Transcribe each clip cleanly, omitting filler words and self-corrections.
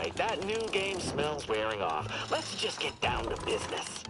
right, that new game smells wearing off. Let's just get down to business.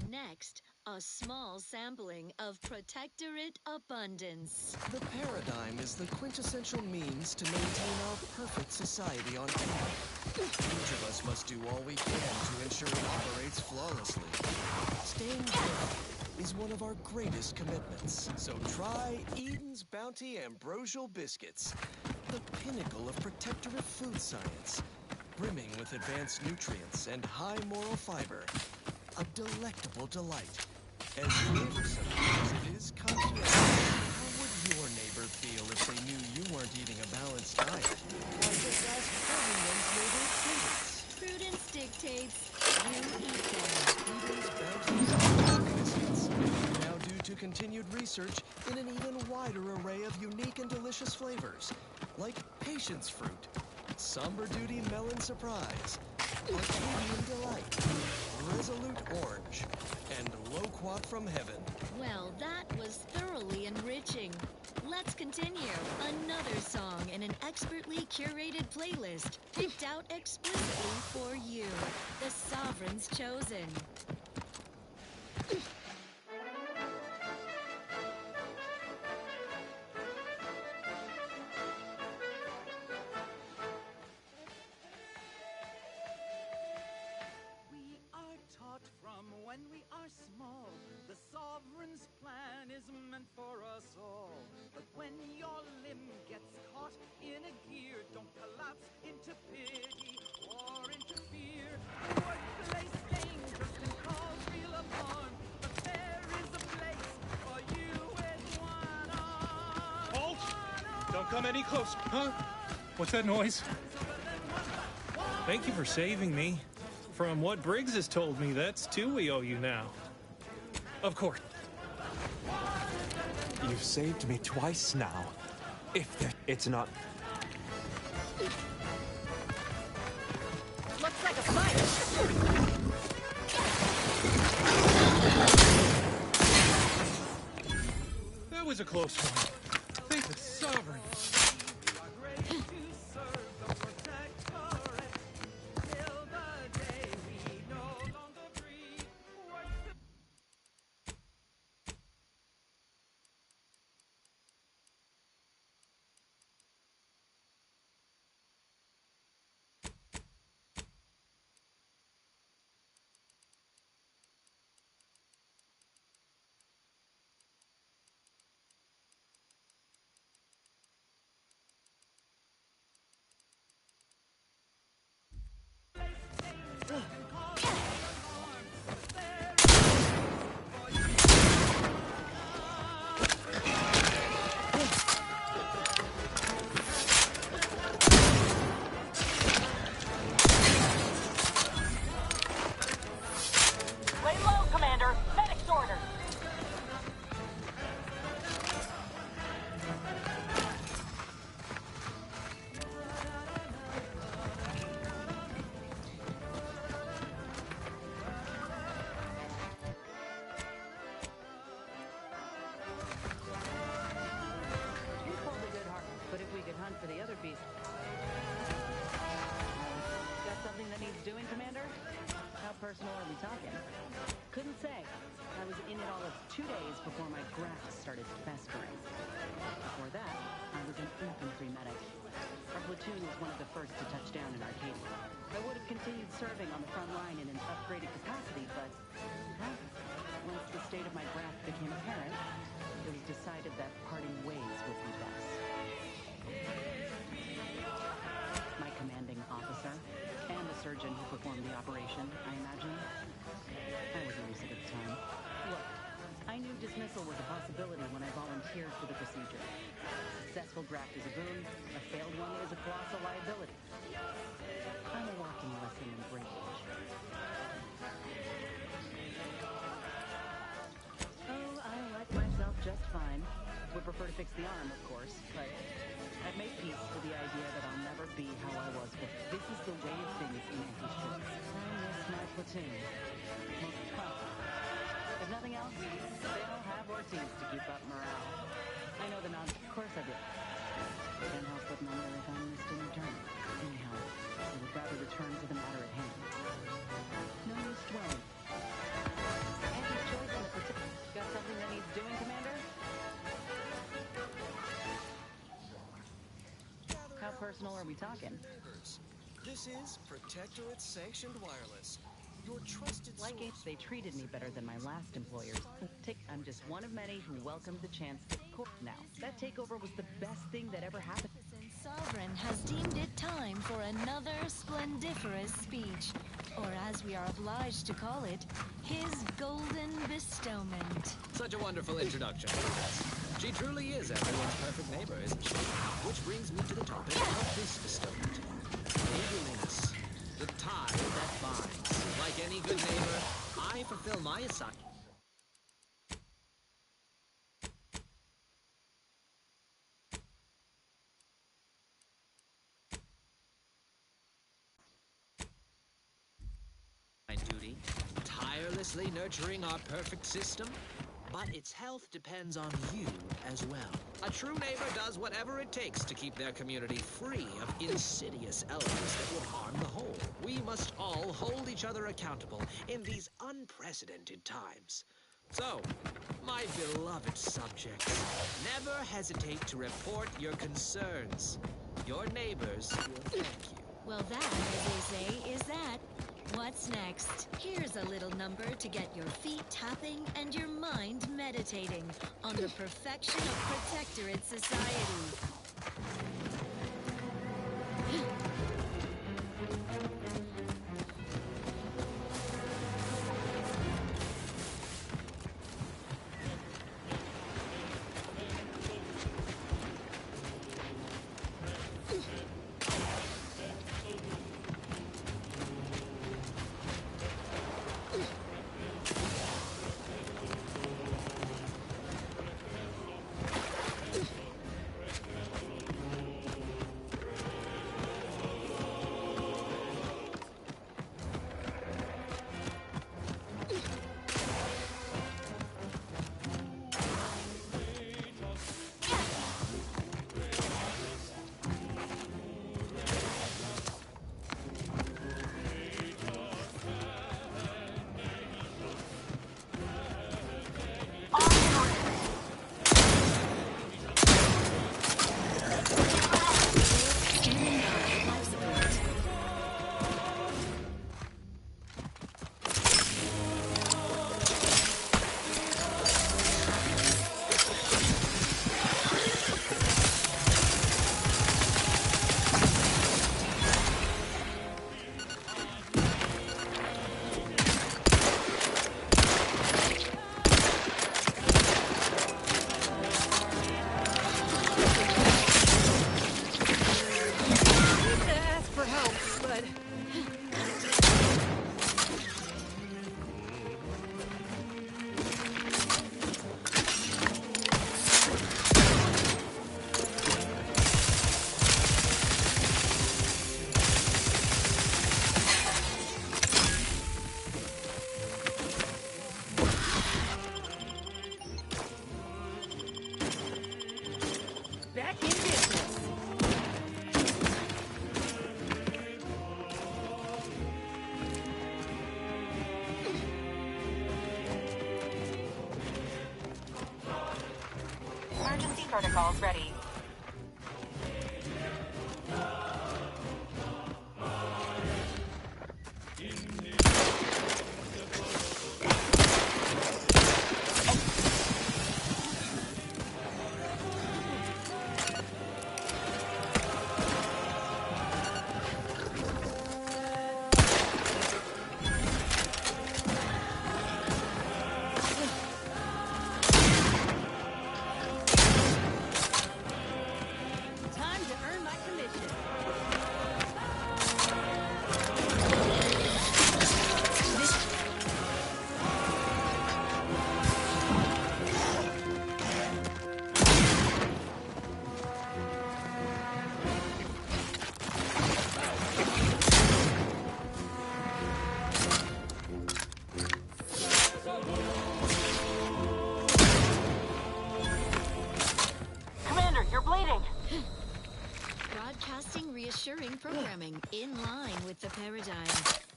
Next, a small sampling of Protectorate Abundance. The paradigm is the quintessential means to maintain our perfect society on Earth. Each of us must do all we can to ensure it operates flawlessly. Staying healthy is one of our greatest commitments. So try Eden's Bounty Ambrosial Biscuits, the pinnacle of protectorate food science, brimming with advanced nutrients and high moral fiber. A delectable delight. As flavorsome as it is conscientious, how would your neighbor feel if they knew you weren't eating a balanced diet? Why, just ask everyone's neighbor Prudence. Prudence dictates you eat them. Eden's Bounty Biscuits. Now due to continued research in an even wider array of unique and delicious flavors, like Patience Fruit, Somber Duty Melon Surprise, Arcadian Delight, Resolute Orange, and Loquat from Heaven. Well, that was thoroughly enriching. Let's continue. Another song in an expertly curated playlist picked out explicitly for you. The Sovereign's Chosen. When we are small, the sovereign's plan is meant for us all. But when your limb gets caught in a gear, don't collapse into pity or into fear. Workplace dangers can cause real alarm, but there is a place for you with one arm. Halt! Don't come any closer. Huh? What's that noise? Thank you for saving me. From what Briggs has told me, that's two we owe you now. Of course. You've saved me twice now. It's not... Looks like a fight. That was a close one. Thank the Sovereign. are we talking? Couldn't say. I was in it all of 2 days before my graft started festering. Before that, I was an infantry medic. Our platoon was one of the first to touch down in Arcadia. I would have continued serving on the front line in an upgraded capacity, but well, once the state of my graft became apparent, it was decided that parting ways would be best. My commanding officer, and the surgeon who performed the operation, I imagine. I wasn't lucid at the time. Look, I knew dismissal was a possibility when I volunteered for the procedure. A successful graft is a boon, a failed one is a colossal liability. I'm a walking lesson in breakage. Oh, I like myself just fine. Would prefer to fix the arm, of course, but I've made peace with the idea that I'll never be how I was, but this is the way of things in anti-stress. I miss my platoon. Well, if nothing else, they'll have Ortiz to keep up morale. I know the nod. Of course I did. Can't help but wonder if I'm missed in return. Anyhow, I would rather return to the matter at hand. No use dwelling. Andy's choice on the platoon. Got something that needs doing, Commander? How personal are we talking? Neighbors. This is Protectorate Sanctioned Wireless. Your trusted Like it, source they for treated me better than my last employers. I'm just one of many who welcomed the chance to now. That takeover was the best thing that ever happened. Sovereign has deemed it time for another splendiferous speech, or as we are obliged to call it, his golden bestowment. Such a wonderful introduction. She truly is everyone's perfect neighbor, isn't she? Which brings me to the topic of this bestowment. Neighborliness. The tie that binds. Like any good neighbor, I fulfill my assignment. Duty, tirelessly nurturing our perfect system, but its health depends on you as well. A true neighbor does whatever it takes to keep their community free of insidious elements that would harm the whole. We must all hold each other accountable in these unprecedented times. So, my beloved subjects, never hesitate to report your concerns. Your neighbors will thank you. Well, that, as they say, is that. What's next? Here's a little number to get your feet tapping and your mind meditating on the perfection of Protectorate society. protocols ready. Time to earn my commission. Commander, you're bleeding! Broadcasting reassuring programming in line with the paradigm.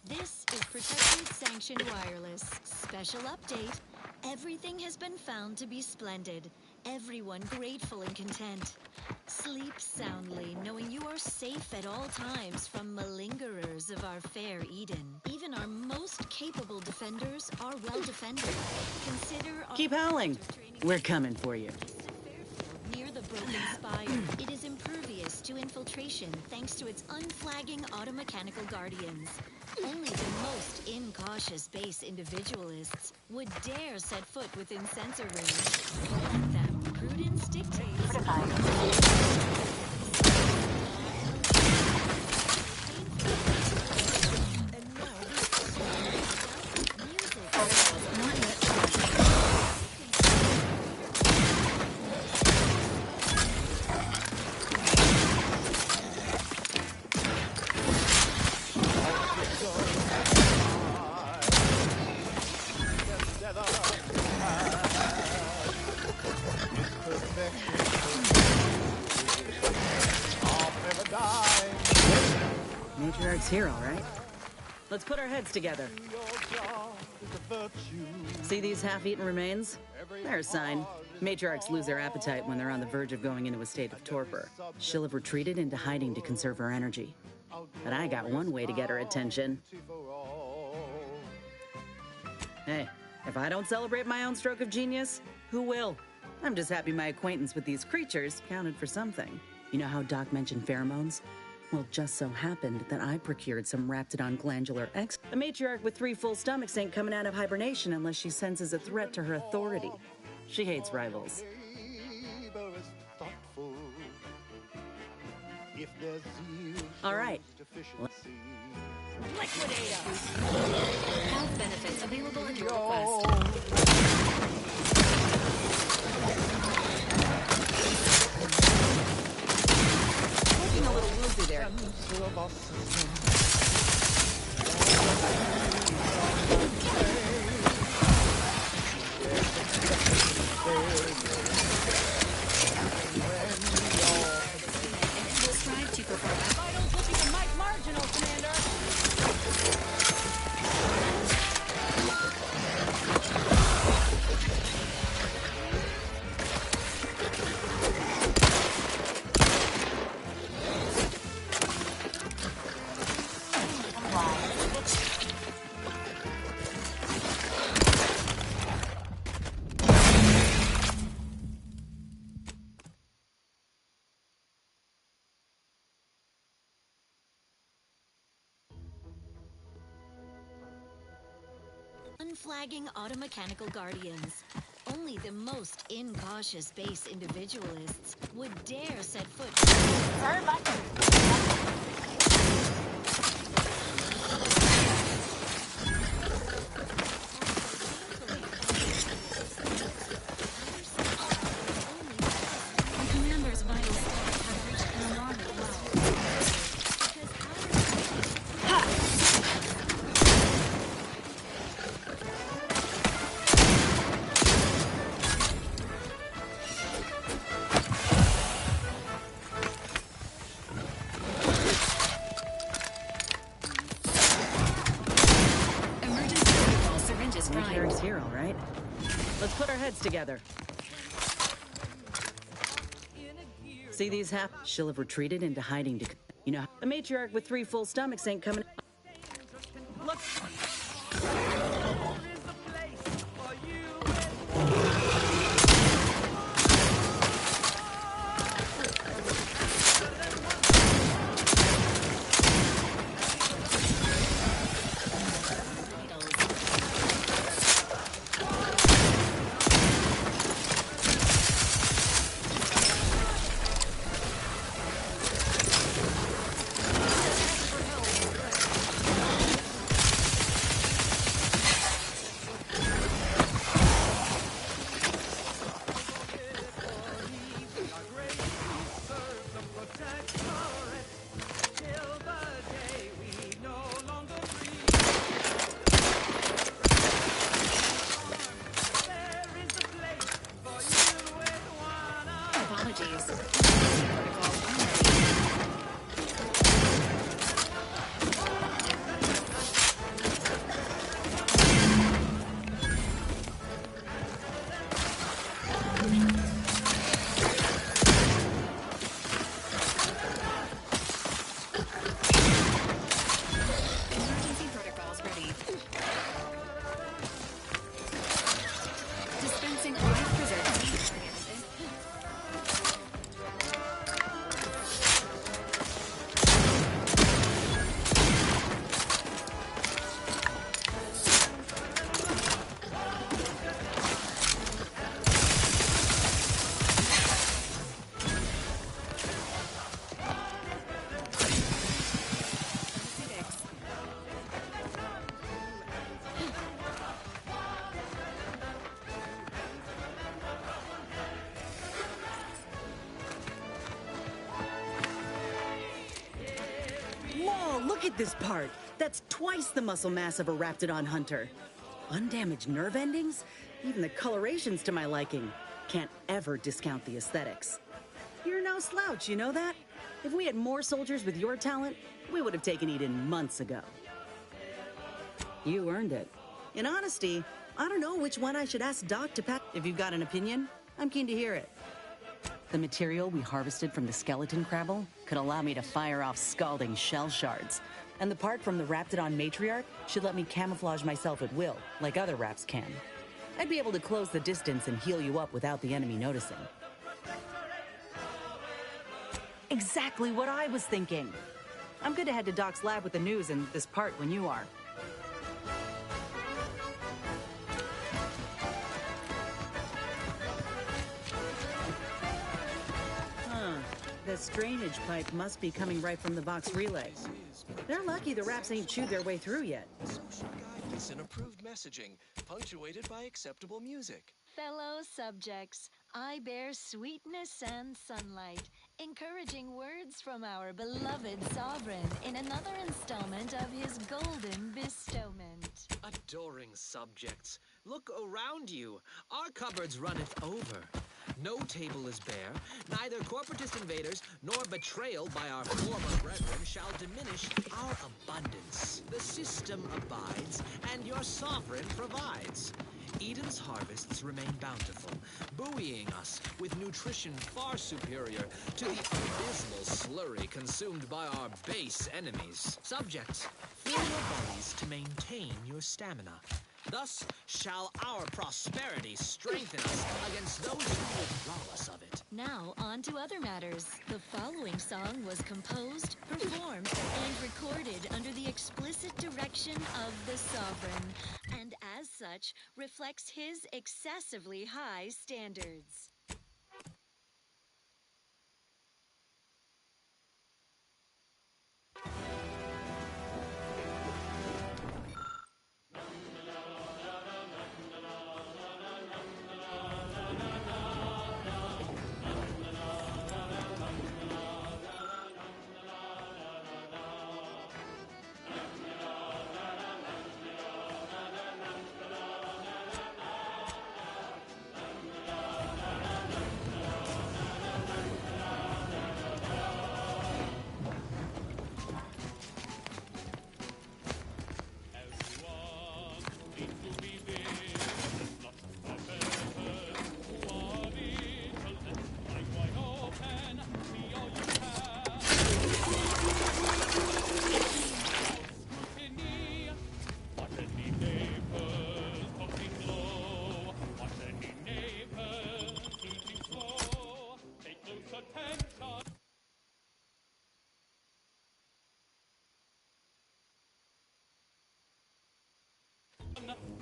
This is Protected Sanctioned Wireless. Special update. Everything has been found to be splendid. Everyone grateful and content. Sleep soundly, knowing you are safe at all times from malingerers of our fair Eden. Even our most capable defenders are well defended. Consider our Keep howling. We're coming for you. near the broken spire. It is impervious to infiltration thanks to its unflagging automechanical guardians. Only the most incautious base individualists would dare set foot within sensor range. Let them. Prudence dictates. Matriarch's here, all right. Let's put our heads together. See these half-eaten remains? They're a sign. Matriarchs lose their appetite when they're on the verge of going into a state of torpor. She'll have retreated into hiding to conserve her energy. But I got one way to get her attention. Hey, if I don't celebrate my own stroke of genius, who will? I'm just happy my acquaintance with these creatures counted for something. You know how Doc mentioned pheromones? Well, just so happened that I procured some Raptidon glandular X. A matriarch with 3 full stomachs ain't coming out of hibernation unless she senses a threat to her authority. She hates rivals. All right. Liquidate us! Health benefits available at your request. Looking a little woozy there. We'll strive to perform. Vitals looking a mite marginal, Commander. Unflagging automechanical guardians. Only the most incautious base individualists would dare set foot. Turn my... The commander's vital stats have reached an alarming Matriarch's here, all right. Let's put our heads together. See these she'll have retreated into hiding to... You know, a matriarch with 3 full stomachs ain't coming... Look... Look at this part. That's twice the muscle mass of a Raptidon hunter. Undamaged nerve endings? Even the coloration's to my liking. Can't ever discount the aesthetics. You're no slouch, you know that? If we had more soldiers with your talent, we would have taken Eden months ago. You earned it. In honesty, I don't know which one I should ask Doc to pack. If you've got an opinion, I'm keen to hear it. The material we harvested from the skeleton crabble could allow me to fire off scalding shell shards. And the part from the Raptidon matriarch should let me camouflage myself at will, like other Raps can. I'd be able to close the distance and heal you up without the enemy noticing. Exactly what I was thinking. I'm good to head to Doc's lab with the news and this part when you are. The drainage pipe must be coming right from the box relay. They're lucky the Raps ain't chewed their way through yet. Social guidance and approved messaging, punctuated by acceptable music. Fellow subjects, I bear sweetness and sunlight, encouraging words from our beloved sovereign in another installment of his golden bestowment. Adoring subjects, look around you. Our cupboards runneth over. No table is bare, neither corporatist invaders nor betrayal by our former brethren shall diminish our abundance. The system abides, and your sovereign provides. Eden's harvests remain bountiful, buoying us with nutrition far superior to the abysmal slurry consumed by our base enemies. Subjects, fill your bellies to maintain your stamina. Thus shall our prosperity strengthen us against those who withdraw us of it. Now, on to other matters. The following song was composed, performed, and recorded under the explicit direction of the Sovereign, and as such, reflects his excessively high standards.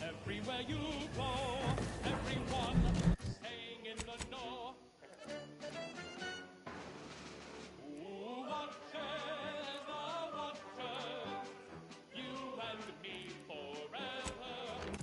everywhere you go. Everyone staying in the know. Who watches the watchers? You and me forever.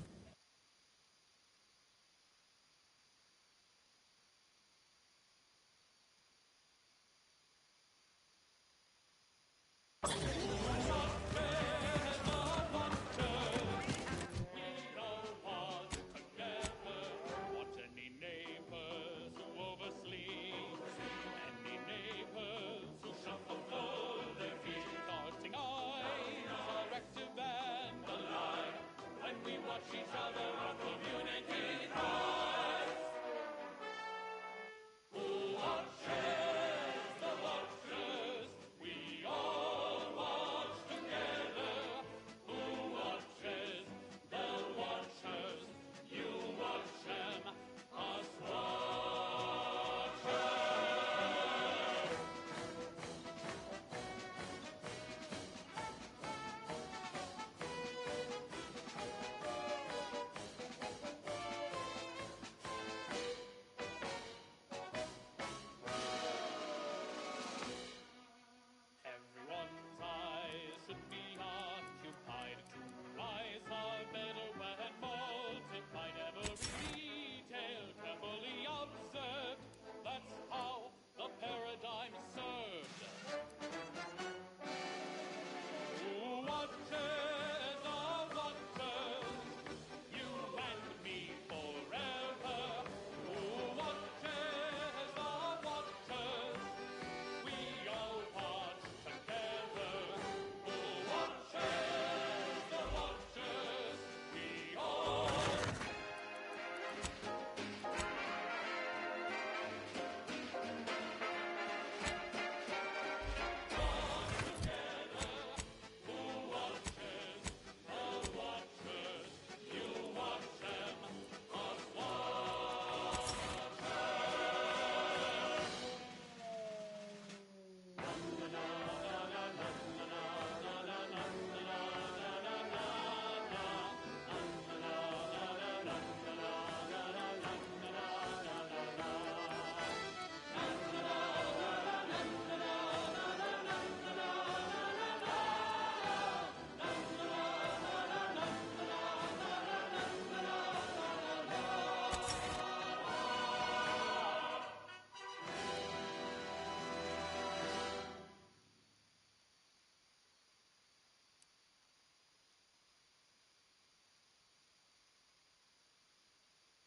Everyone's eyes should be occupied. Two eyes are better when multiplied. Every detail carefully observed. That's how the paradigm served. Who watches the watchers? You and me forever. Who watches the watchers? We all watch together. Who watches the watchers? We all.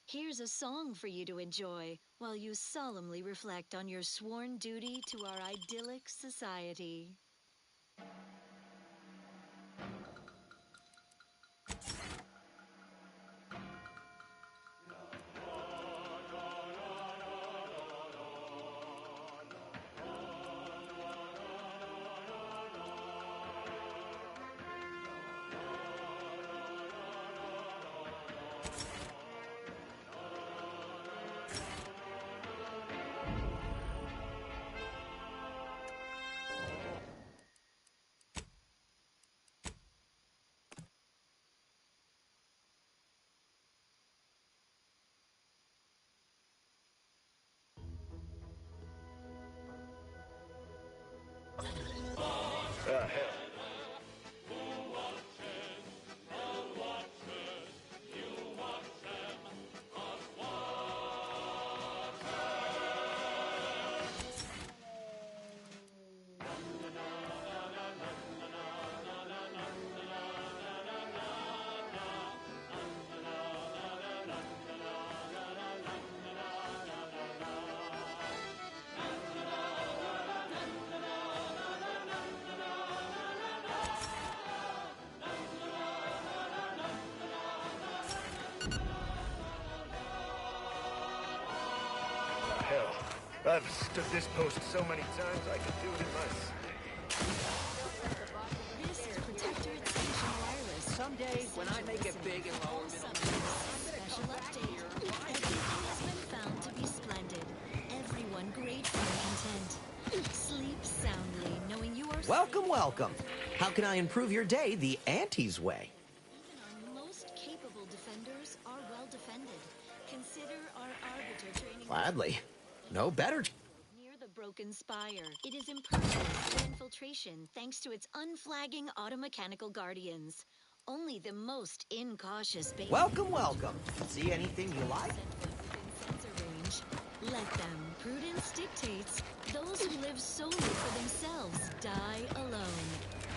Here's a song for you to enjoy while you solemnly reflect on your sworn duty to our idyllic society. Hell. Hell, I've stood this post so many times I could do it in my sleep. This is Protector Extension Wireless. Someday, when I make it big and lower middle Special update. Everything has been found to be splendid. Everyone grateful and content. Sleep soundly, knowing you are Welcome, welcome. How can I improve your day the Auntie's way? even our most capable Consider our arbiter training Gladly. No better. near the broken spire. It is impervious to infiltration thanks to its unflagging automechanical guardians. Only the most incautious baby. Welcome, welcome. See anything you like? Within sensor range. Let them. Prudence dictates. Those who live solely for themselves die alone.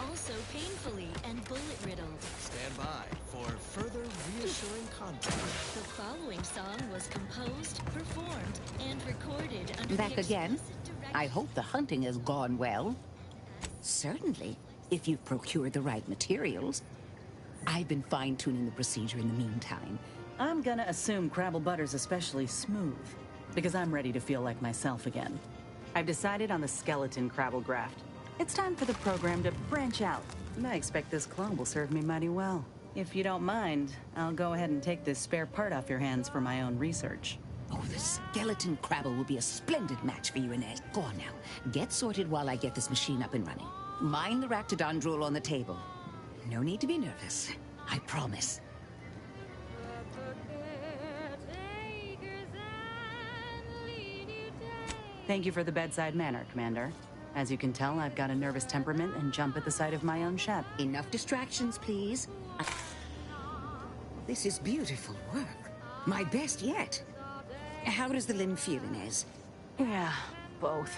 Also painfully and bullet-riddled. Stand by for further reassuring content. The following song was composed, performed, and recorded under Back the again? explicit direction. I hope the hunting has gone well. Certainly, if you've procured the right materials. I've been fine-tuning the procedure in the meantime. I'm gonna assume Crabble Butter's especially smooth, because I'm ready to feel like myself again. I've decided on the skeleton Crabble graft. It's time for the program to branch out, and I expect this clone will serve me mighty well. If you don't mind, I'll go ahead and take this spare part off your hands for my own research. Oh, the skeleton Crabble will be a splendid match for you, Inez. Go on now. Get sorted while I get this machine up and running. Mind the Ractodon drool on the table. No need to be nervous. I promise. Thank you for the bedside manner, Commander. As you can tell, I've got a nervous temperament and jump at the sight of my own ship. Enough distractions, please. This is beautiful work. My best yet. How does the limb feel, Inez? Yeah, both.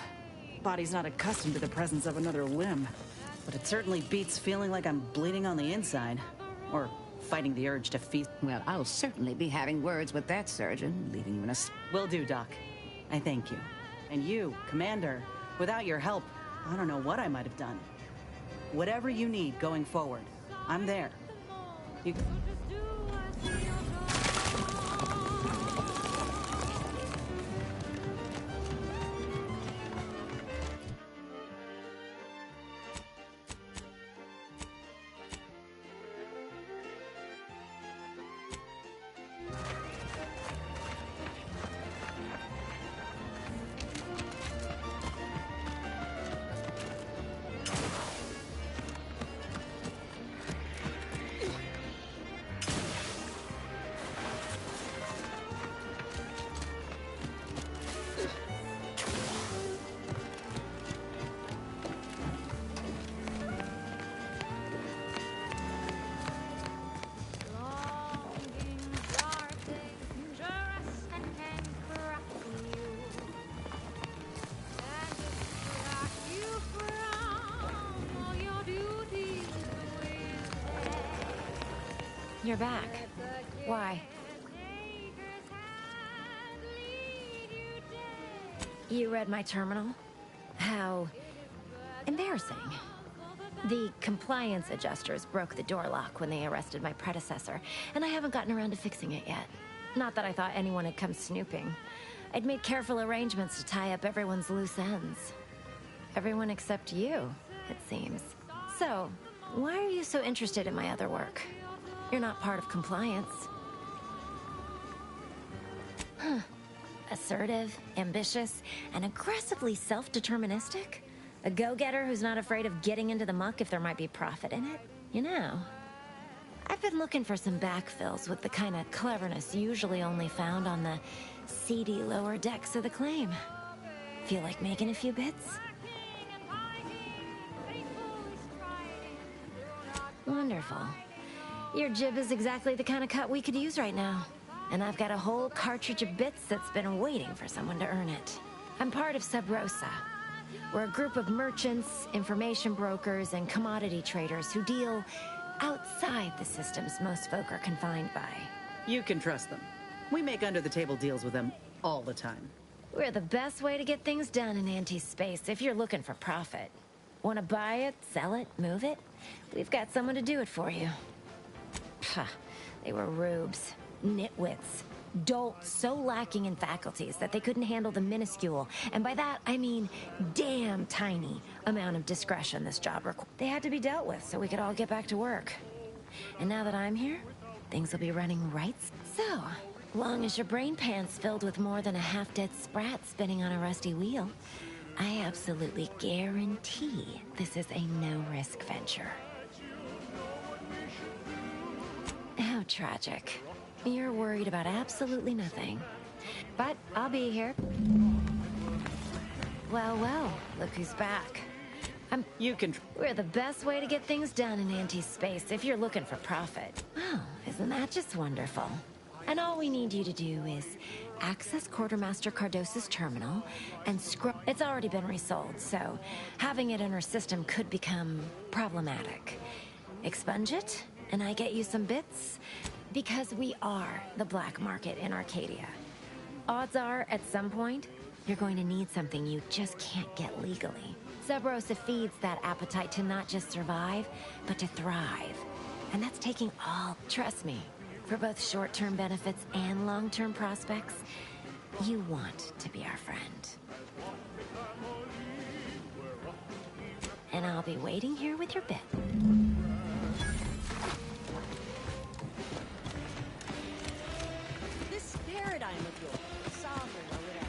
Body's not accustomed to the presence of another limb. But it certainly beats feeling like I'm bleeding on the inside. Or fighting the urge to feast. Well, I'll certainly be having words with that surgeon, leaving you in a... Will do, Doc. I thank you. And you, Commander, without your help, I don't know what I might have done. Whatever you need going forward, I'm there. You... You're back. Why? You read my terminal? How embarrassing. The compliance adjusters broke the door lock when they arrested my predecessor, and I haven't gotten around to fixing it yet. Not that I thought anyone had come snooping. I'd made careful arrangements to tie up everyone's loose ends. Everyone except you, it seems. So, why are you so interested in my other work? You're not part of compliance. Huh. Assertive, ambitious, and aggressively self-deterministic? A go-getter who's not afraid of getting into the muck if there might be profit in it? You know, I've been looking for some backfills with the kind of cleverness usually only found on the seedy lower decks of the claim. Feel like making a few bits? Wonderful. Your jib is exactly the kind of cut we could use right now. And I've got a whole cartridge of bits that's been waiting for someone to earn it. I'm part of Sub Rosa. We're a group of merchants, information brokers, and commodity traders who deal outside the systems most folk are confined by. You can trust them. We make under-the-table deals with them all the time. We're the best way to get things done in anti-space if you're looking for profit. Want to buy it, sell it, move it? We've got someone to do it for you. Pah, they were rubes, nitwits, dolts so lacking in faculties that they couldn't handle the minuscule, and by that I mean damn tiny, amount of discretion this job required. They had to be dealt with so we could all get back to work. And now that I'm here, things will be running right. So, long as your brain pan's filled with more than a half-dead sprat spinning on a rusty wheel, I absolutely guarantee this is a no-risk venture. How tragic. You're worried about absolutely nothing. But I'll be here. Well, well, look who's back. We're the best way to get things done in anti-space if you're looking for profit. Oh, isn't that just wonderful? And all we need you to do is access Quartermaster Cardos's terminal and scrub. It's already been resold, so having it in our system could become problematic. Expunge it, and I get you some bits, because we are the black market in Arcadia. Odds are, at some point, you're going to need something you just can't get legally. Sub Rosa feeds that appetite to not just survive, but to thrive. And that's taking all, trust me, for both short-term benefits and long-term prospects, you want to be our friend. And I'll be waiting here with your bit. This paradigm of yours, sovereign or whatever.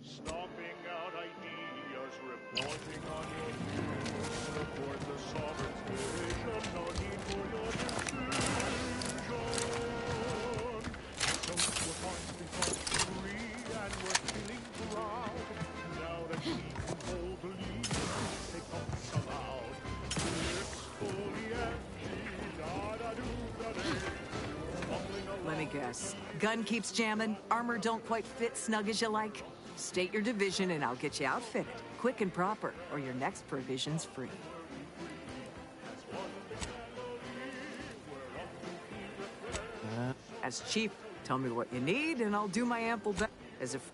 Stomping out ideas, reporting on your views. Support the sovereign's vision, no need for your decision. So we're finally fought free and we're feeling proud. Now that we can boldly say thoughts aloud. It's fully empty, da-da-doo-da-day. Stumbling along. Let me guess. Gun keeps jamming, armor don't quite fit snug as you like. State your division and I'll get you outfitted, quick and proper, or your next provision's free. As chief, tell me what you need and I'll do my ample best. As if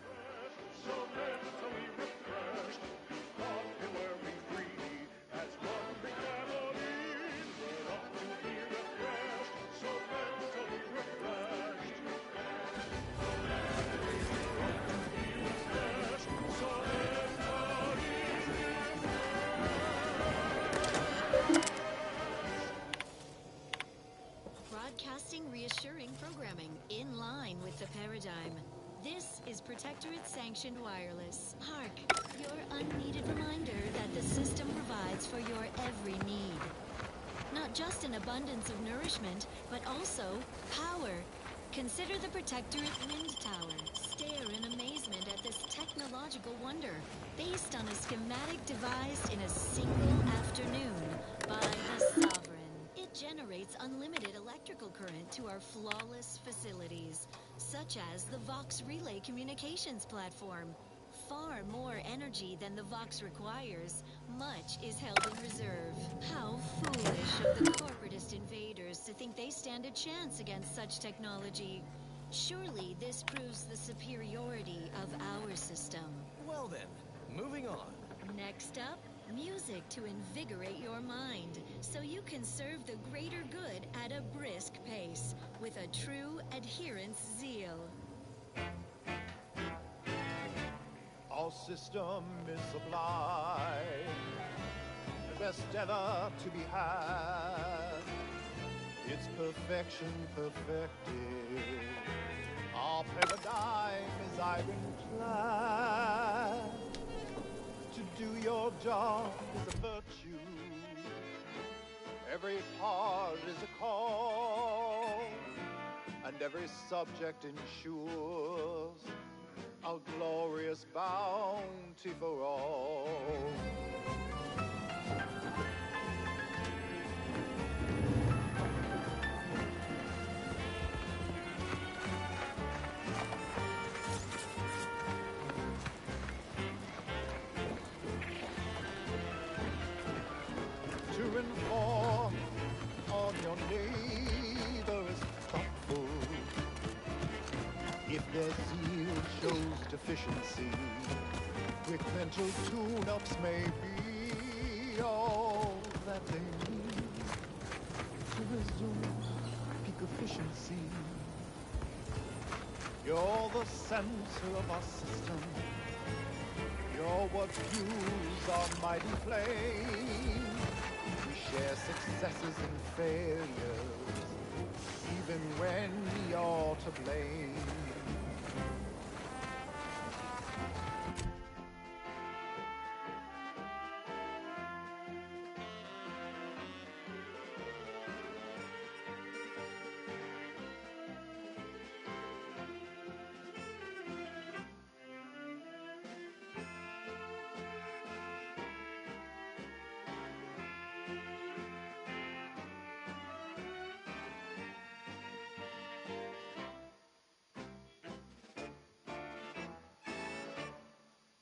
Broadcasting reassuring programming in line with the paradigm. This is Protectorate Sanctioned Wireless. Hark, your unneeded reminder that the system provides for your every need. Not just an abundance of nourishment, but also power. Consider the Protectorate Wind Tower. Stare in amazement at this technological wonder, based on a schematic devised in a single afternoon by the Sovereign. It generates unlimited electrical current to our flawless facilities, such as the Vox Relay Communications Platform. Far more energy than the Vox requires, much is held in reserve. How foolish of the corporatist invaders to think they stand a chance against such technology. Surely this proves the superiority of our system. Well then, moving on. Next up, music to invigorate your mind, so you can serve the greater good at a brisk pace, with a true adherence zeal. Our system is sublime, the best ever to be had. Its perfection perfected. Our paradigm is ironclad. To do your job is a virtue. Every part is a call, and every subject ensures a glorious bounty for all. To inform on your neighbor is thoughtful. If their zeal shows deficiency, quick mental tune-ups may be all that they need to resume peak efficiency. You're the center of our system. You're what fuels our mighty flame. We share successes and failures, even when you're to blame.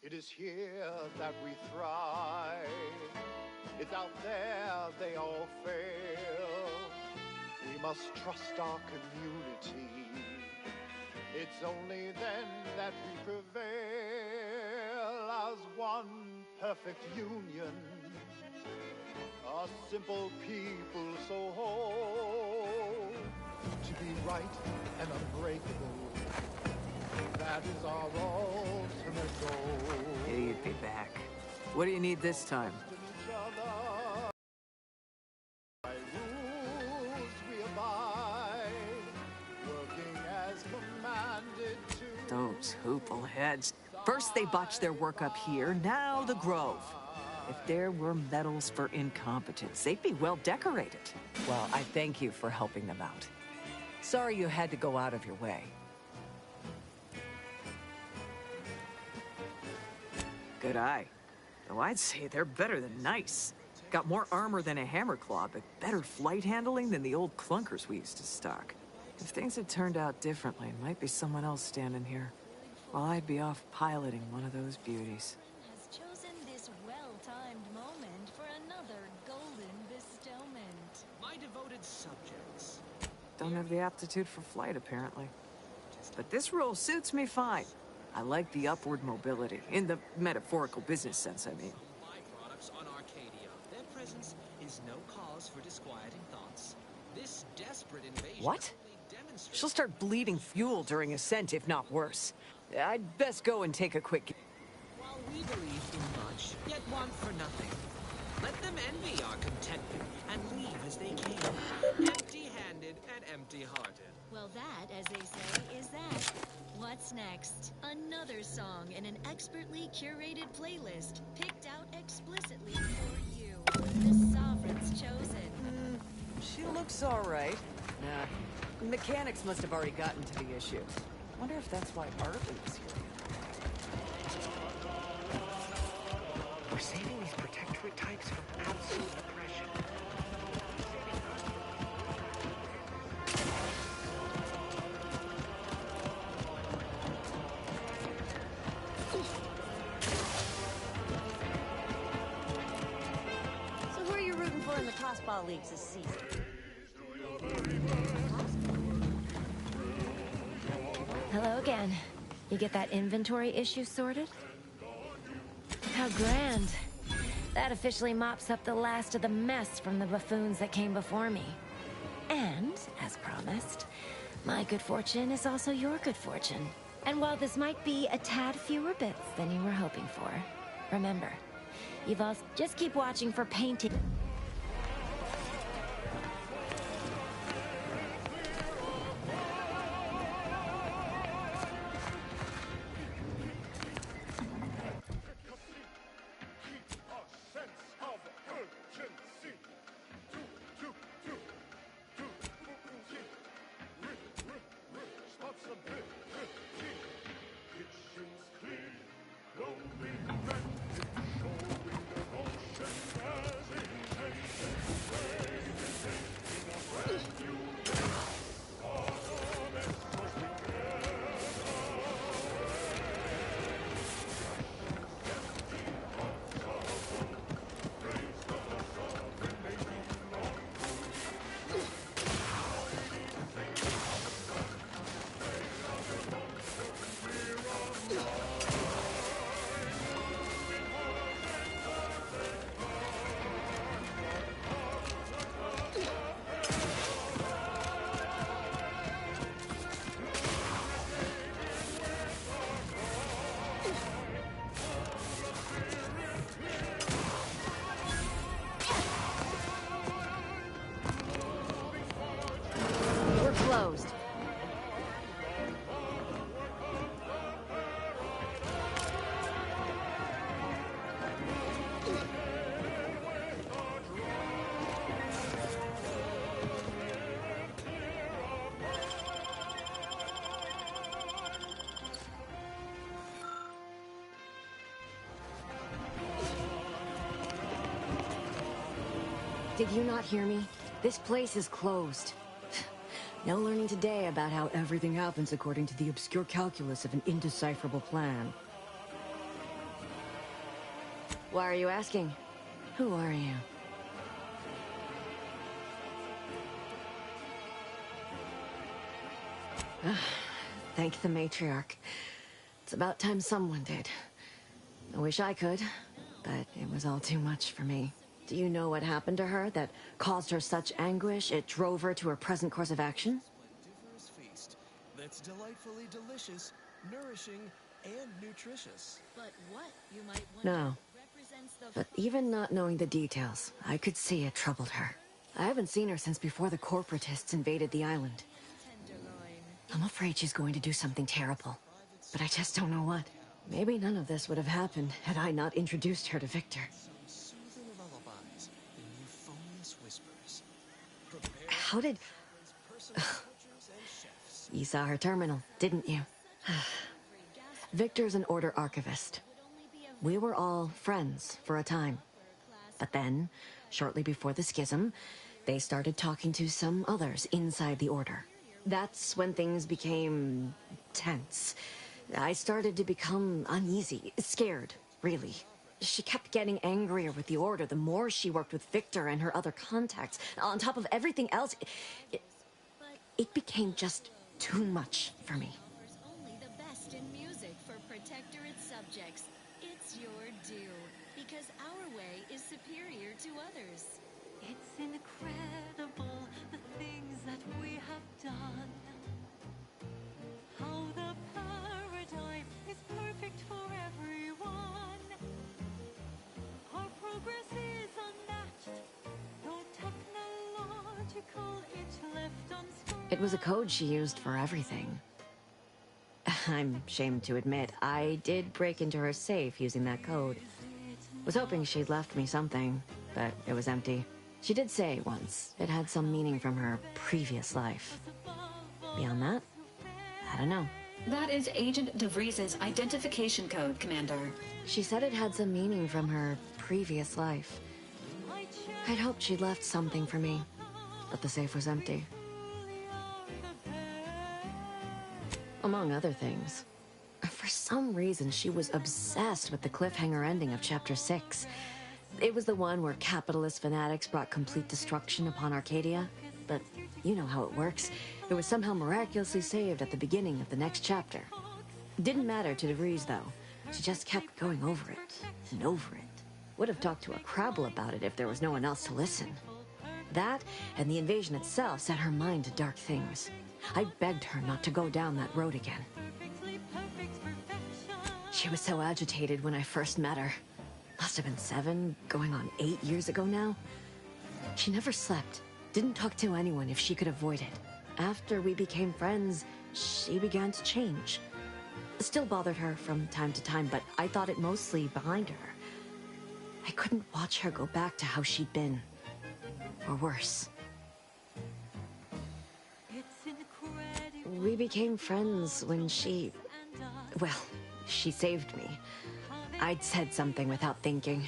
It is here that we thrive. It's out there they all fail. We must trust our community. It's only then that we prevail as one perfect union. A simple people so whole. To be right and unbreakable. That is our ultimate goal. You'd be back. What do you need this time? By rules we abide, working as commanded to. Those hoople heads. First they botched their work up here, now the Grove. If there were medals for incompetence, they'd be well decorated. Well, I thank you for helping them out. Sorry you had to go out of your way. Good eye. Though I'd say they're better than nice. Got more armor than a hammerclaw, but better flight handling than the old clunkers we used to stock. If things had turned out differently, it might be someone else standing here, while I'd be off piloting one of those beauties. Has chosen this well-timed moment for another golden bestowment. My devoted subjects. Don't have the aptitude for flight, apparently. But this role suits me fine. I like the upward mobility, in the metaphorical business sense, I mean. Byproducts on Arcadia. Their presence is no cause for disquieting thoughts. This desperate invasion. What? She'll start bleeding fuel during ascent, if not worse. I'd best go and take a quick... While we believe in much, yet want for nothing, let them envy our contentment and leave as they came, empty-handed and empty-hearted. Well, that, as they say, is that. What's next? Another song in an expertly curated playlist, picked out explicitly for you. The Sovereign's Chosen. She looks all right. Nah, mechanics must have already gotten to the issue. Wonder if that's why Arlie was here. We're saving these protectorate types from absolute oppression. So who are you rooting for in the tossball leagues this season? Hello again. You get that inventory issue sorted? How grand. That officially mops up the last of the mess from the buffoons that came before me. And, as promised, my good fortune is also your good fortune. And while this might be a tad fewer bits than you were hoping for, remember, you've also just keep watching for painting. Did you not hear me? This place is closed. No learning today about how everything happens according to the obscure calculus of an indecipherable plan. Why are you asking? Who are you? Thank the matriarch. It's about time someone did. I wish I could, but it was all too much for me. Do you know what happened to her that caused her such anguish it drove her to her present course of action? Splendiferous feast that's delightfully delicious, nourishing, and nutritious. But what, you might No. wonder, represents the But even not knowing the details, I could see it troubled her. I haven't seen her since before the corporatists invaded the island. tenderloin. I'm afraid she's going to do something terrible, but I just don't know what. Maybe none of this would have happened had I not introduced her to Victor. Some soothing lullabies in euphonious whispers. How did... You saw her terminal, didn't you? Victor's an Order archivist. We were all friends for a time. But then, shortly before the schism, they started talking to some others inside the Order. That's when things became tense. I started to become uneasy, scared, really. She kept getting angrier with the Order the more she worked with Victor and her other contacts. On top of everything else, it became just too much for me. Offers only the best in music for Protectorate subjects. It's your due, because our way is superior to others. It's incredible the things that we have done. How the paradigm is perfect for everyone. Our progress is unmatched. No technological hitch left unscratched. It was a code she used for everything. I'm ashamed to admit, I did break into her safe using that code. Was hoping she'd left me something, but it was empty. She did say once it had some meaning from her previous life. Beyond that, I don't know. That is Agent DeVries's identification code, Commander. She said it had some meaning from her previous life. I'd hoped she'd left something for me, but the safe was empty. Among other things. For some reason, she was obsessed with the cliffhanger ending of Chapter 6. It was the one where capitalist fanatics brought complete destruction upon Arcadia. But you know how it works. It was somehow miraculously saved at the beginning of the next chapter. Didn't matter to DeVries, though. She just kept going over it and over it. Would have talked to a Crabble about it if there was no one else to listen. That and the invasion itself set her mind to dark things. I begged her not to go down that road again. She was so agitated when I first met her. Must have been 7, going on 8 years ago now. She never slept, didn't talk to anyone if she could avoid it. After we became friends, she began to change. Still bothered her from time to time, but I thought it mostly behind her. I couldn't watch her go back to how she'd been. Or worse. We became friends when she... Well, she saved me. I'd said something without thinking.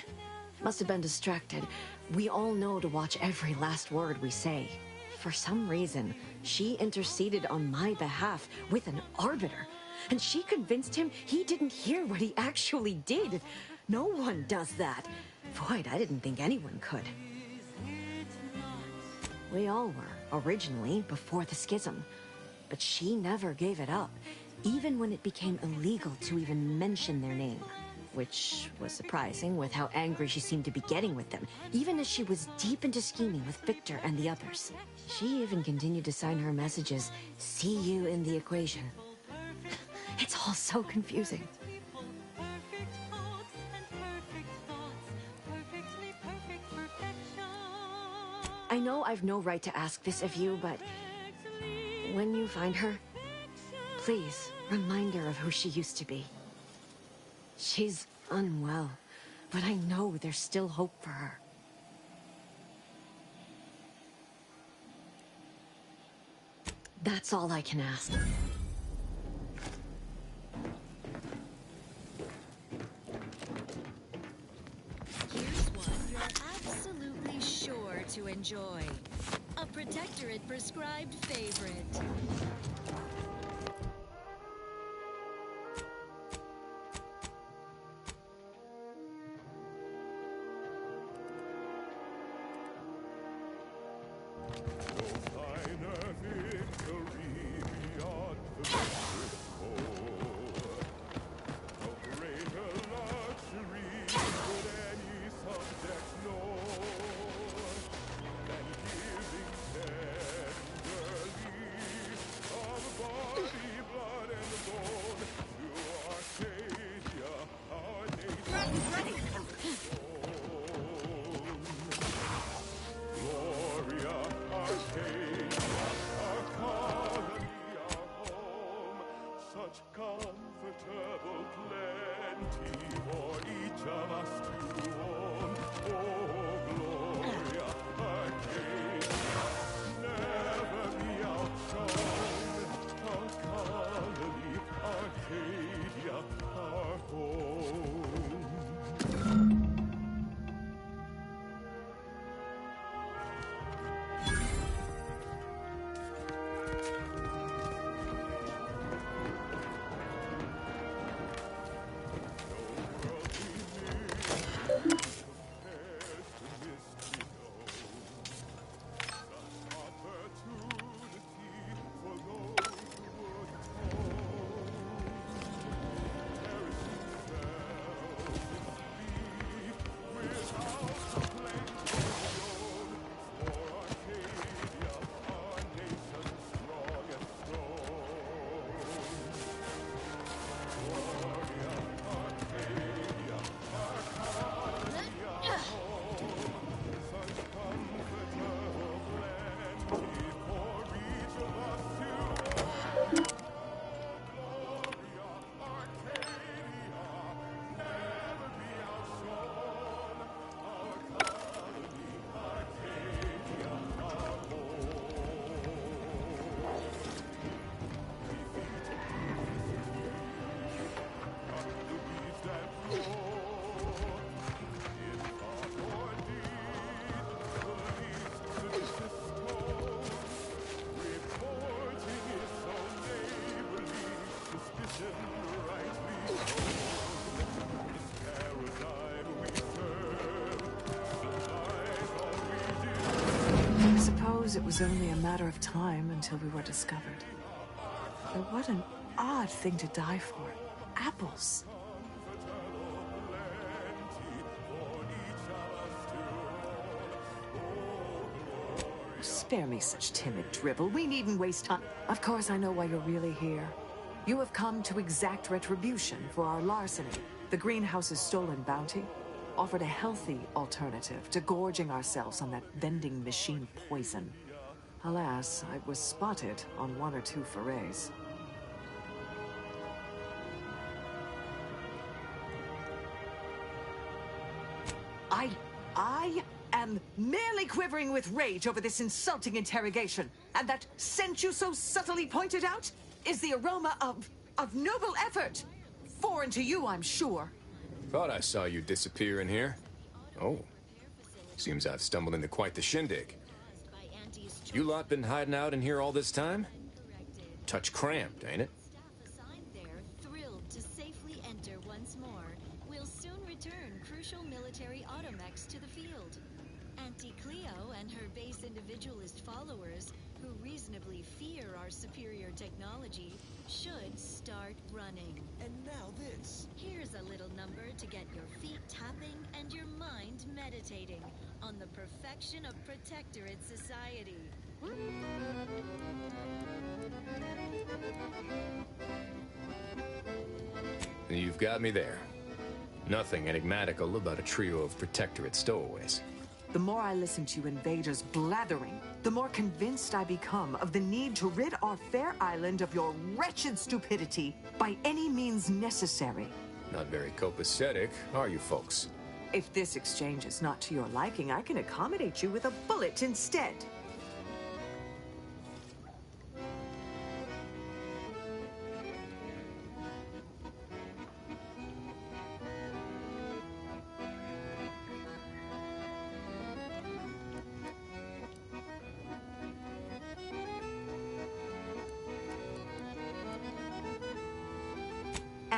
Must have been distracted. We all know to watch every last word we say. For some reason, she interceded on my behalf with an arbiter. And she convinced him he didn't hear what he actually did. No one does that. Void, I didn't think anyone could. We all were, originally, before the schism. But she never gave it up, even when it became illegal to even mention their name. Which was surprising with how angry she seemed to be getting with them, even as she was deep into scheming with Victor and the others. She even continued to sign her messages, "See you in the equation." It's all so confusing. I know I've no right to ask this of you, but when you find her, please remind her of who she used to be. She's unwell, but I know there's still hope for her. That's all I can ask. Here's one you're absolutely sure to enjoy. A Protectorate prescribed favorite. Comfortable plenty for each of us to own. Oh, Gloria, Arcadia, never be outshone. Our colony, Arcadia, our home. I suppose it was only a matter of time until we were discovered. But what an odd thing to die for. Apples. Spare me such timid drivel. We needn't waste time. Of course, I know why you're really here. You have come to exact retribution for our larceny. The greenhouse's stolen bounty offered a healthy alternative to gorging ourselves on that vending machine poison. Alas, I was spotted on one or two forays. I am merely quivering with rage over this insulting interrogation. And that scent you so subtly pointed out is the aroma of noble effort. Foreign to you, I'm sure. Thought I saw you disappear in here. Oh. Seems I've stumbled into quite the shindig. You lot been hiding out in here all this time? Touch cramped, ain't it? Thrilled to safely enter once more. We'll soon return crucial military automechs to the field. Auntie Cleo and her base individualist followers, who reasonably fear our superior technology, should start running. And now this. Here's a little number to get your feet tapping and your mind meditating on the perfection of Protectorate society. You've got me there. Nothing enigmatical about a trio of Protectorate stowaways. The more I listen to you invaders blathering, the more convinced I become of the need to rid our fair island of your wretched stupidity by any means necessary. Not very copacetic, are you folks? If this exchange is not to your liking, I can accommodate you with a bullet instead.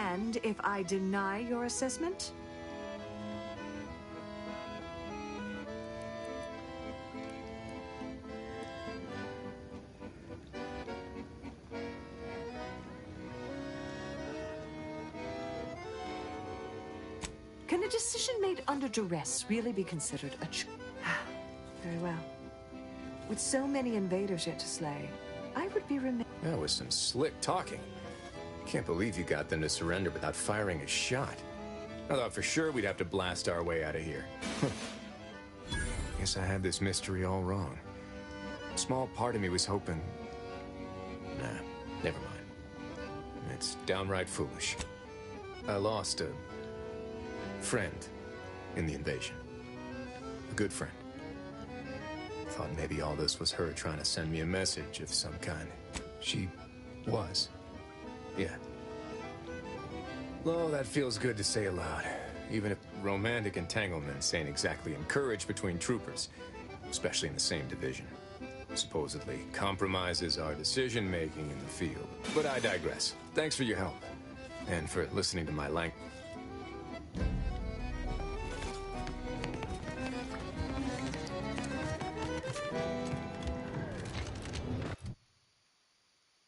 And if I deny your assessment? Can a decision made under duress really be considered a Very well. With so many invaders yet to slay, I would be remiss. That was some slick talking. Can't believe you got them to surrender without firing a shot. I thought for sure we'd have to blast our way out of here. Guess I had this mystery all wrong. A small part of me was hoping... Nah, never mind. It's downright foolish. I lost a friend in the invasion. A good friend. Thought maybe all this was her trying to send me a message of some kind. She was. Yeah. Oh, that feels good to say aloud. Even if romantic entanglements ain't exactly encouraged between troopers, especially in the same division. Supposedly compromises our decision-making in the field. But I digress. Thanks for your help. And for listening to my language.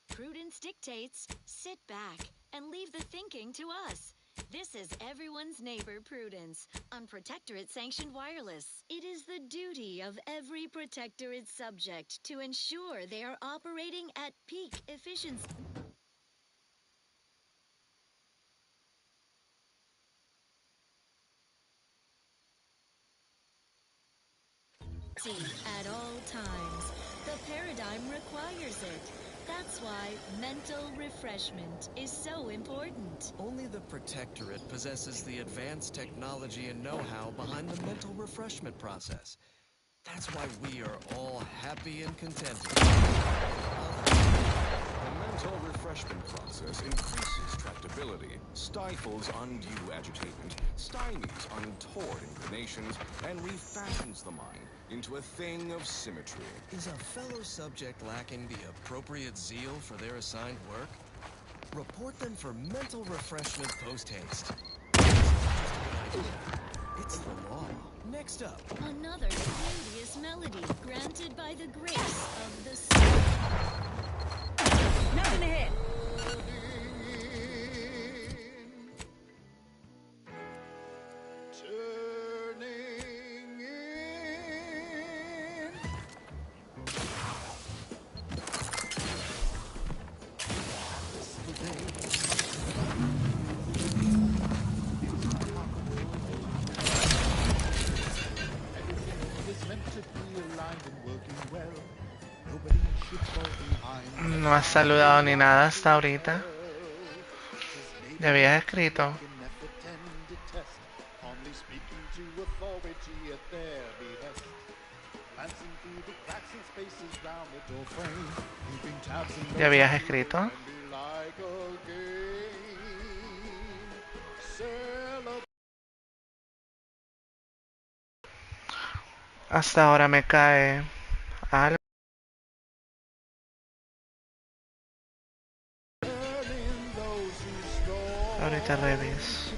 Prudence dictates, sit back and leave the thinking to us. This is everyone's neighbor Prudence on Protectorate-sanctioned wireless. It is the duty of every Protectorate subject to ensure they are operating at peak efficiency. At all times. The paradigm requires it. That's why mental refreshment is so important. Only the Protectorate possesses the advanced technology and know-how behind the mental refreshment process. That's why we are all happy and contented. The mental refreshment process increases tractability, stifles undue agitation, stymies untoward inclinations, and refashions the mind into a thing of symmetry. Is a fellow subject lacking the appropriate zeal for their assigned work? Report them for mental refreshment post-haste. It's the law. Next up. Another melodious melody granted by the grace of the soul. Nothing to hit. No has saludado ni nada hasta ahorita. ¿Le habías escrito? ¿Le habías escrito? Hasta ahora me cae algo. Ahorita reviso.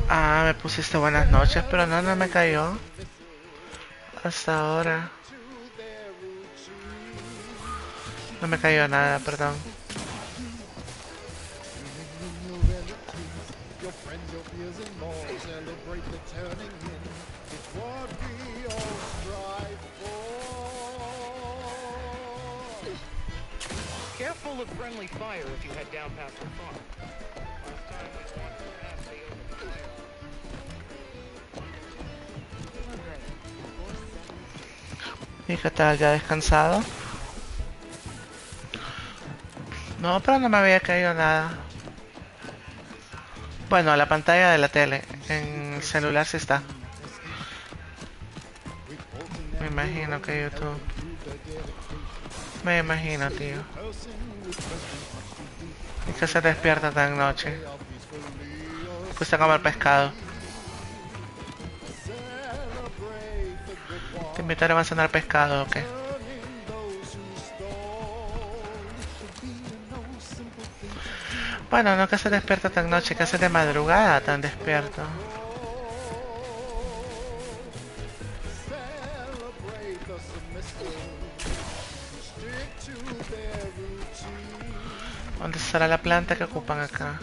Ah, me pusiste buenas noches, pero no me cayó. Hasta ahora. No me cayó nada, perdón. Careful of friendly fire if you head down past the farm. Last time we wanted to have the open fire. ¿Y qué tal? ¿Ya descansado? No, pero no me había caído nada. Bueno, la pantalla de la tele. En el celular sí está. Me imagino que YouTube. Me imagino, tío. ¿Y que se despierta tan noche? Puse a comer pescado. Te invitaron a cenar pescado, ¿o qué? Bueno, no que se despierta tan noche, que hace de madrugada tan despierto. ¿Dónde estará la planta que ocupan acá?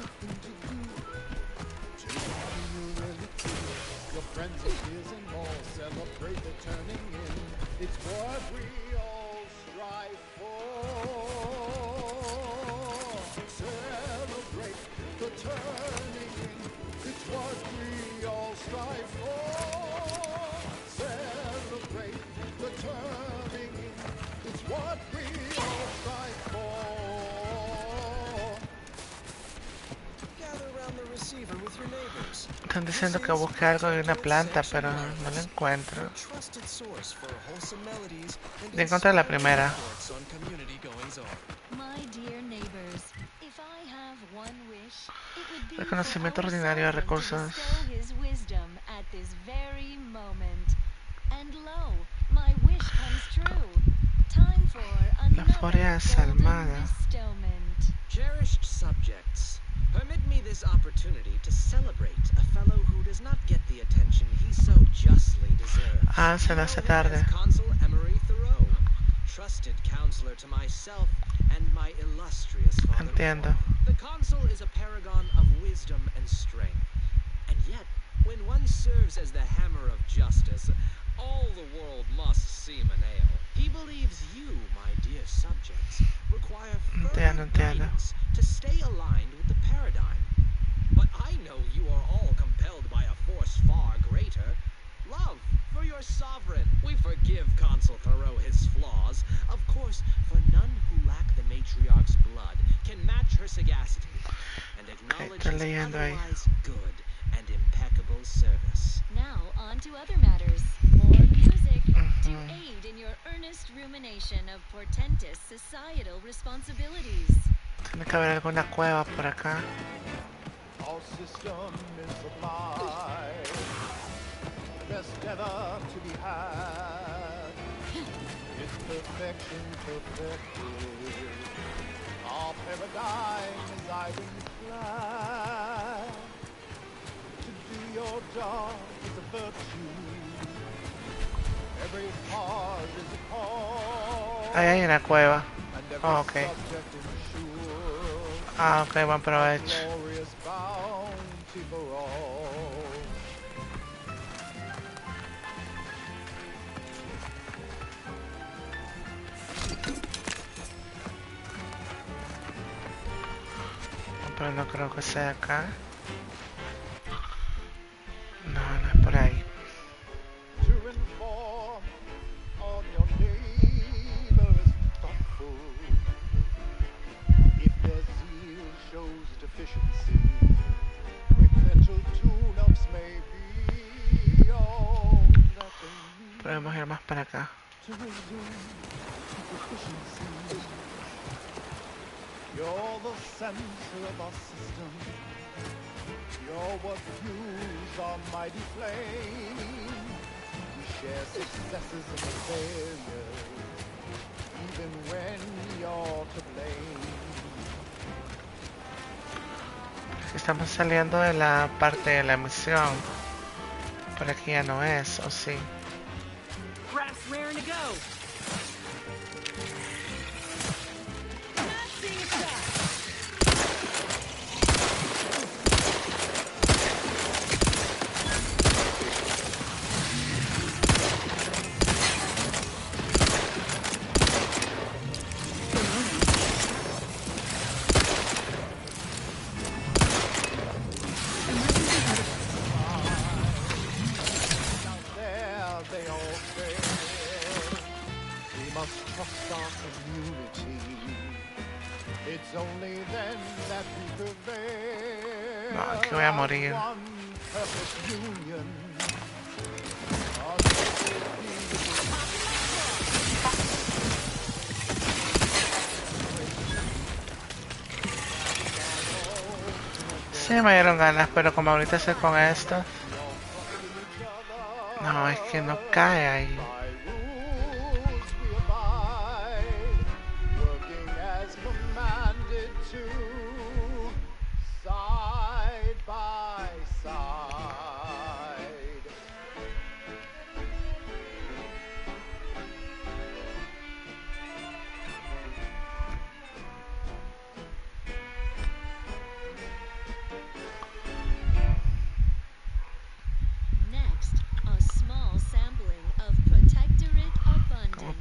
Están diciendo que busque algo de una planta, pero no lo encuentro. Ya encontré la primera. Reconocimiento ordinario de recursos. La furia desalmada. Cherished subjects, permit me this opportunity to celebrate a fellow who does not get the attention he so justly deserves. Ah, se me hace tarde. Consul Emery Thoreau, trusted counselor to myself and my illustrious father. Entiendo. The consul is a paragon of wisdom and strength, and yet, when one serves as the hammer of justice, all the world must seem a nail. He believes you, my dear subjects, require further guidance to stay aligned with the paradigm. But I know you are all compelled by a force far greater. Love for your sovereign. We forgive Consul Thoreau his flaws. Of course, for none who lack the matriarch's blood can match her sagacity and acknowledge his otherwise good and impeccable service. Now on to other matters. More music to aid in your earnest rumination of portentous societal responsibilities. Tiene que haber alguna cueva por acá. Our system is supplied, best ever to be had. It's perfection perfected. Our paradigm is ironclad. To do your job is a virtue. Every cause is a cause. Ahí hay una cueva. Oh, ok. Ah, ok, buen provecho. Pero no creo que sea acá. No, no es por ahí. Podemos ir más para acá. You're the center of our system. You're what fuels our mighty flame. We share successes and failures, even when you're to blame. Estamos saliendo de la parte de la misión. Por aquí ya no es, ¿o sí? Brass raring to go. No, aquí voy a morir. Sí, me dieron ganas, pero como ahorita sé con esto. No, es que no cae ahí.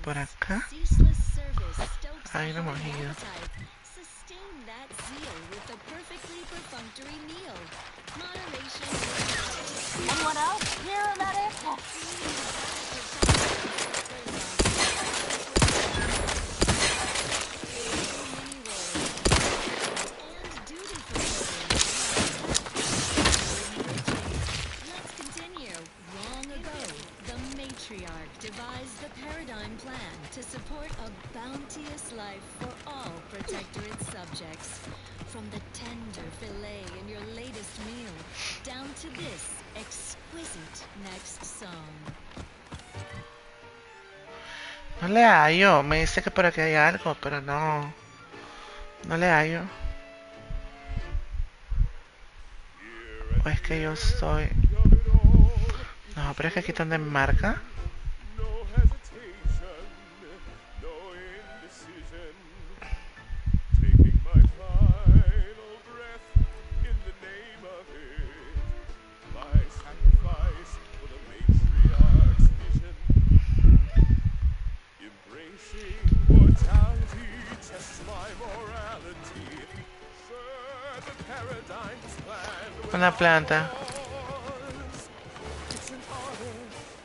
por acá. Ceaseless service stokes Ahí the no hemos hearty ido. appetite. Sustain that zeal with a perfectly perfunctory meal. Moderation is Anyone else? Paramedic? and duty fulfilling. Let's continue. Long ago, the matriarch devised the paradigm plan to support a bounteous life for all protectorate subjects. From the tender fillet in your latest meal, down to this exquisite next song. No le hallo. Me dice que por aquí hay algo, pero no. No le hallo. O es que yo estoy... No, pero es que aquí donde me marca. No hesitation, no indecision. Taking my final breath in the name of it. My sacrifice for the matriarch's vision. Embracing mortality tests my morality. Sir, the paradigm's plan. Una planta. It's an honor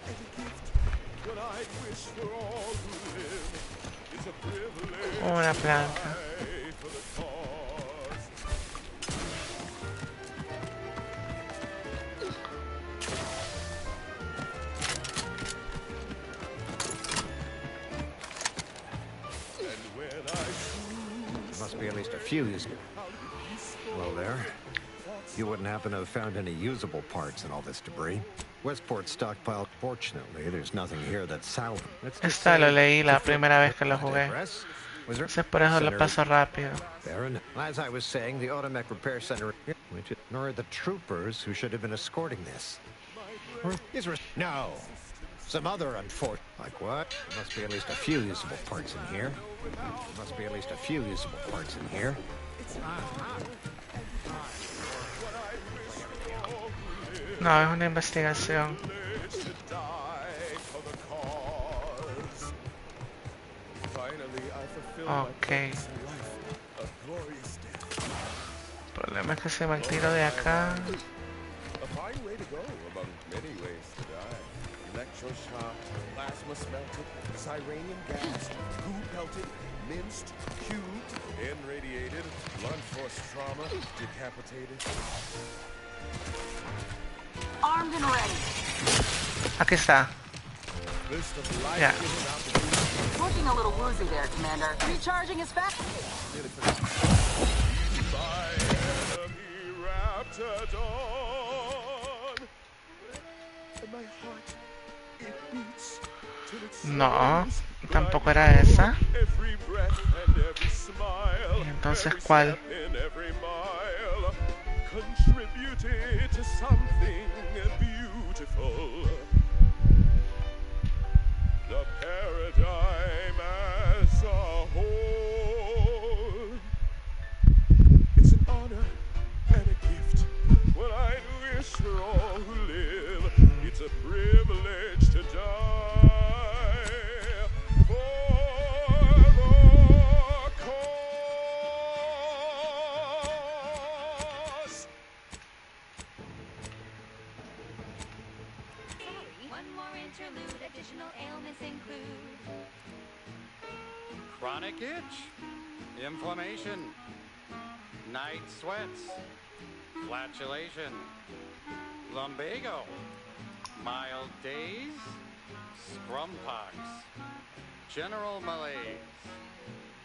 and a gift. What I'd wish for all who live is a privilege. Una planta. For the cause. And when I choose, Must be at least a few usable. Hello there. You wouldn't happen to have found any usable parts in all this debris? Westport stockpile. Fortunately, there's nothing here that's salvage. Esta lo leí la primera vez que lo jugué. Entonces por eso lo paso rápido. Baron, as I was saying, the Automech Repair Center, nor the troopers who should have been escorting this. No. Some other unfortunate. Like what? There must be at least a few usable parts in here. Must be at least a few usable parts in here. No, es una investigación. Ok. El problema es que se va el tiro de acá. a fine way to go among many ways to die. Electroshock, plasma smelted, cyranium gassed, goo pelted, minced, cubed, irradiated, blunt force trauma, decapitated. Armed and ready. Aquí está. List of life Yeah. given opportunities. Looking a little woozy there, Commander. Recharging his back. My enemy raptor dawn. And my heart, it beats till it No, slows, tampoco but I era esa. know every breath and every smile, ¿Y entonces every cuál? step in every mile contributed to something beautiful. The paradigm as a whole. It's an honor and a gift. What I wish for all who live. It's a privilege to die for the cause. One more interlude, additional ailments include Chronic itch, inflammation, night sweats, flatulation, lumbago, mild daze, scrumpox, general malaise,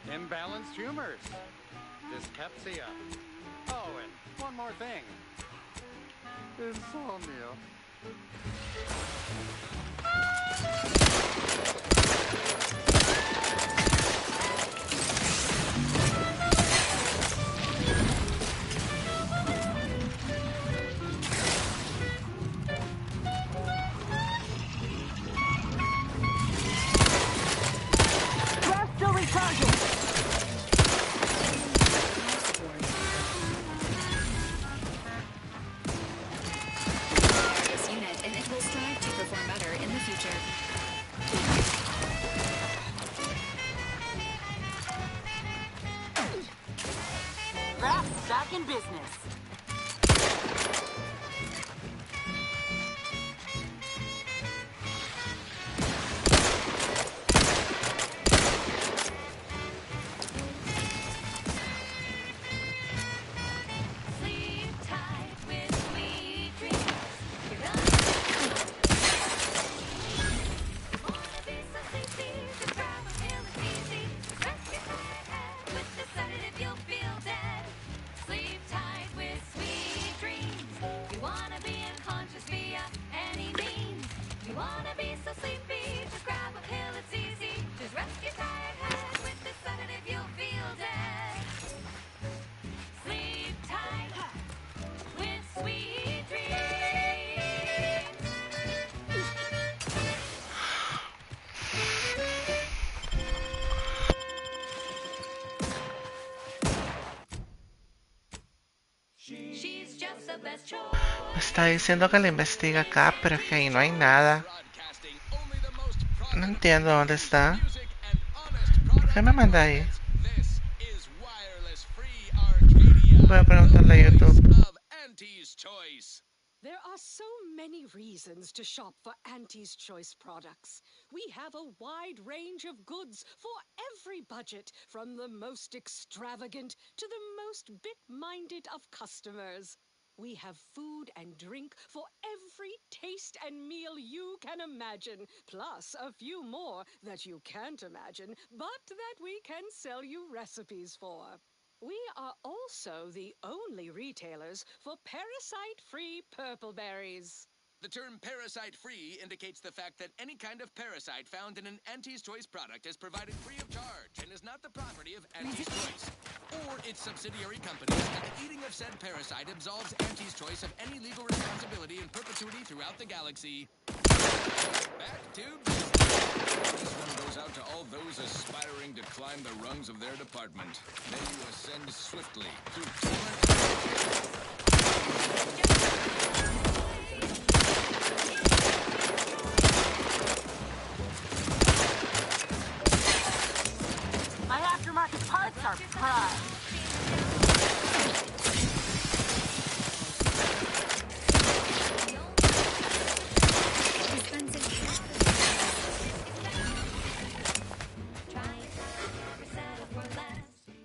imbalanced humors, dyspepsia. Oh, and one more thing. Insomnia. Blast still recharging. This unit, and it will strive to perform better in the future. in business. Sleep tight with sweet dreams. You're gonna wanna be so sleepy. Just grab a pill, it's easy. Rest your tired head with the sedative, you'll feel dead. Sleep tight with sweet dreams. You wanna be unconscious via any means. You wanna be so sleepy. Just grab a pill, it's easy. Just rest your tired head with the sedative, you'll feel dead. Sleep tight with sweet dreams. She's just the best choice. Me está diciendo que la investiga acá, pero es que ahí no hay nada. No entiendo dónde está. ¿Por qué me manda ahí? Voy a preguntarle a YouTube. There are so many reasons to shop for Auntie's Choice products. We have a wide range of goods for every budget, from the most extravagant to the most bit-minded of customers. We have food and drink for every taste and meal you can imagine, plus a few more that you can't imagine, but that we can sell you recipes for. We are also the only retailers for parasite-free purple berries. The term parasite-free indicates the fact that any kind of parasite found in an Auntie's Choice product is provided free of charge and is not the property of Auntie's Choice or its subsidiary companies, and the eating of said parasite absolves Auntie's Choice of any legal responsibility in perpetuity throughout the galaxy. Back to business. This one goes out to all those aspiring to climb the rungs of their department. May you ascend swiftly through My aftermarket parts are prime.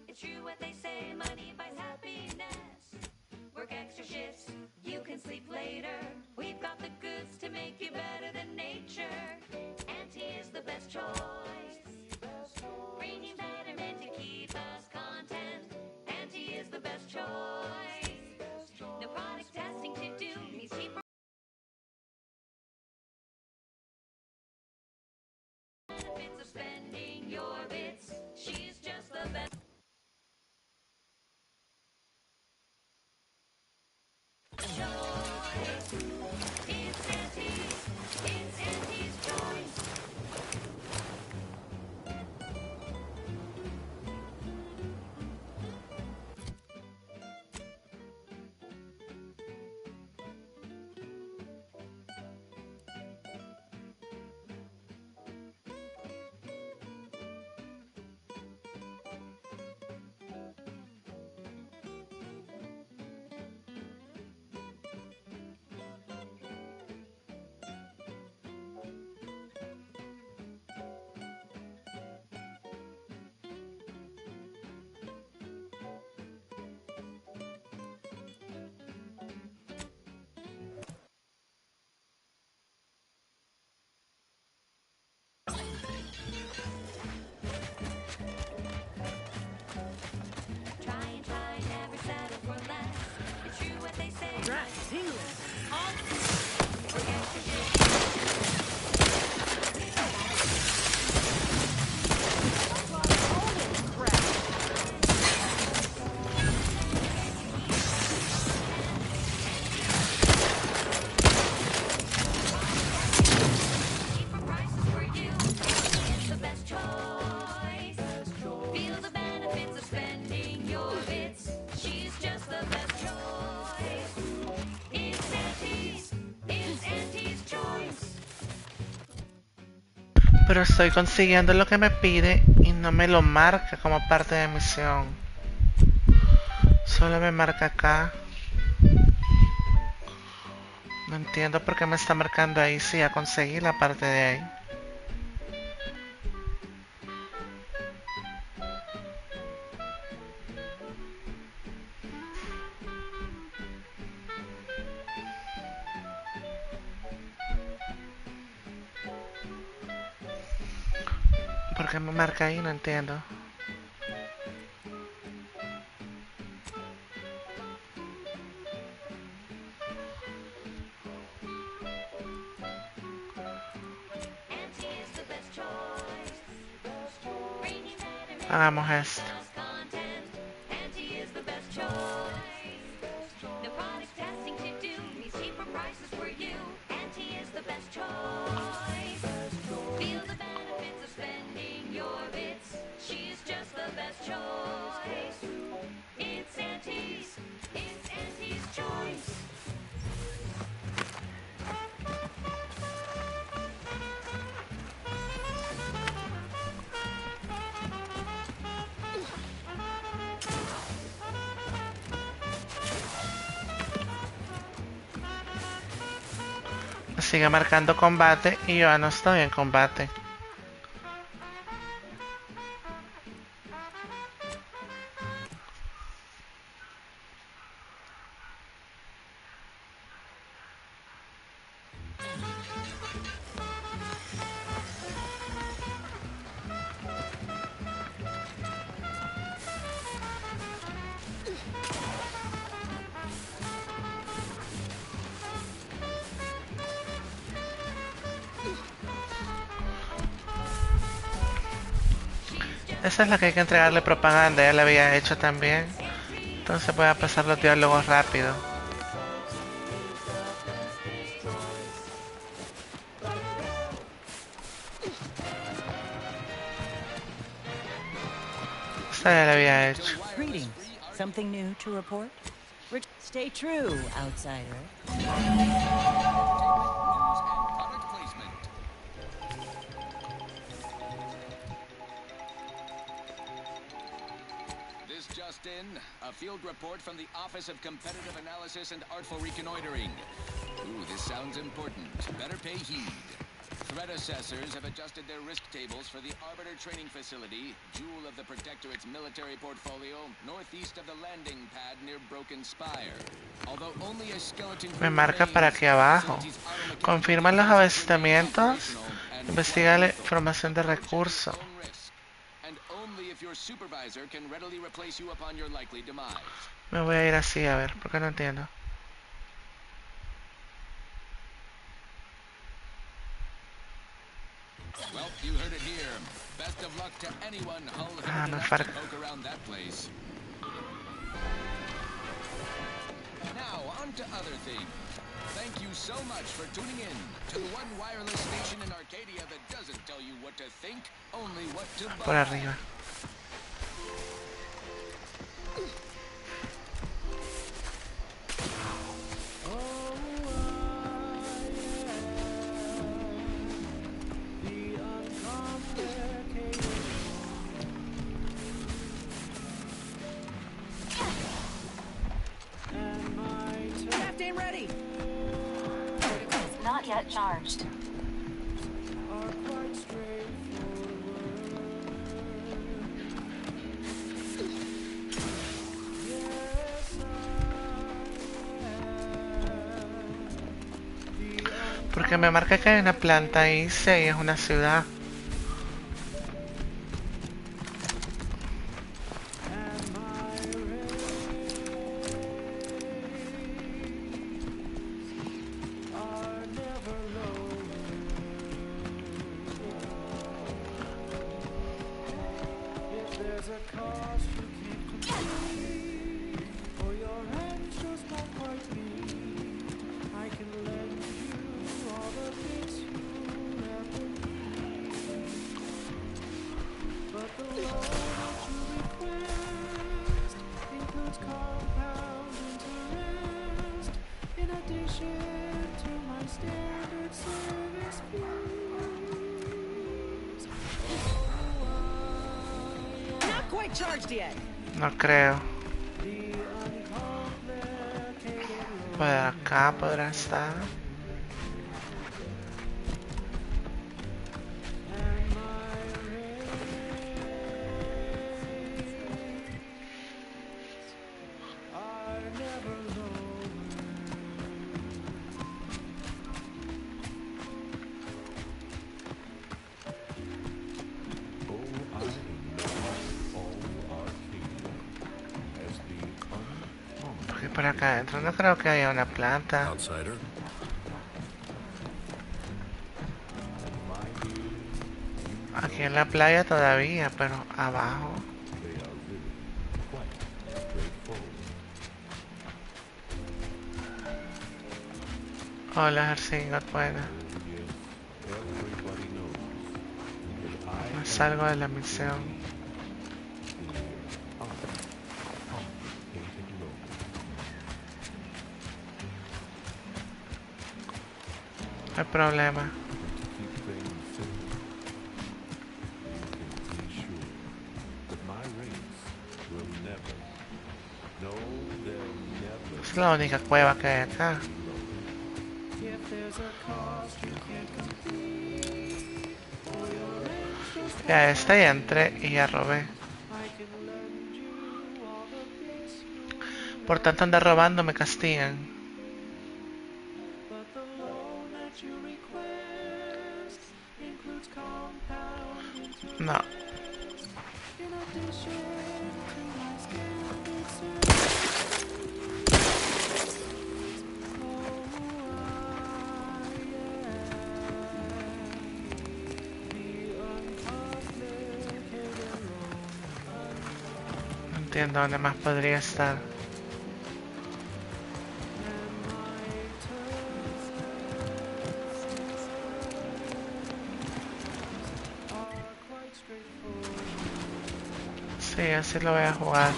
It's true what they say, money buys happiness. Work extra shifts, you can sleep later. We've got the goods to make you better than nature. Auntie is the best choice. Bringing betterment to keep us content. Auntie is the best choice. No product testing to do, means cheaper benefits of spending your bits. She's just the best. Choice. It's Auntie's choice. Pero estoy consiguiendo lo que me pide y no me lo marca como parte de misión. Solo me marca acá. No entiendo por qué me está marcando ahí si ya conseguí la parte de ahí. ¿Por qué me marca ahí? No entiendo. Hagamos esto. No product testing to do, means cheaper prices for you. Auntie is the best choice. Feel the benefits of spending your bits. She's just the best choice. It's Auntie's choice. Sigue marcando combate y yo ya no estoy en combate. Esa es la que hay que entregarle propaganda, ya la había hecho también. Entonces voy a pasar los diálogos rápido. Esta ya la había hecho. Greetings. Something new to report? Stay true, outsider. This just in, a field report from the Office of Competitive Analysis and Artful Reconnoitering. Ooh, this sounds important. Better pay heed. Threat assessors have adjusted their risk tables for the Arbiter Training Facility, jewel of the Protectorate's military portfolio, northeast of the landing pad near Broken Spire. Although only a skeleton Me marca para aquí abajo. Confirma los avistamientos. Investiga la información de recursos. and only if your supervisor can readily replace you upon your likely demise. Me voy a ir así, a ver, porque no entiendo. Well, you heard it here. Best of luck to anyone hull-headed me enough falta. to poke around that place. Now, on to other things. Thank you so much for tuning in to the one wireless station in Arcadia that doesn't tell you what to think, only what to buy. Por arriba. Captain ready! Not yet charged. Porque me marca que hay una planta y dice es una ciudad. Not quite charged yet. No creo. Por acá podrá estar. Porque por acá adentro no creo que haya una planta. Outsider. Aquí en la playa todavía, pero abajo. Hola, Herzingot, buena. Me salgo de la misión. No hay problema. Es la única cueva que hay acá. Ya esta ya entré y ya robé. Por tanto andar robando me castigan. No. No entiendo dónde más podría estar. Sí, así lo voy a jugar.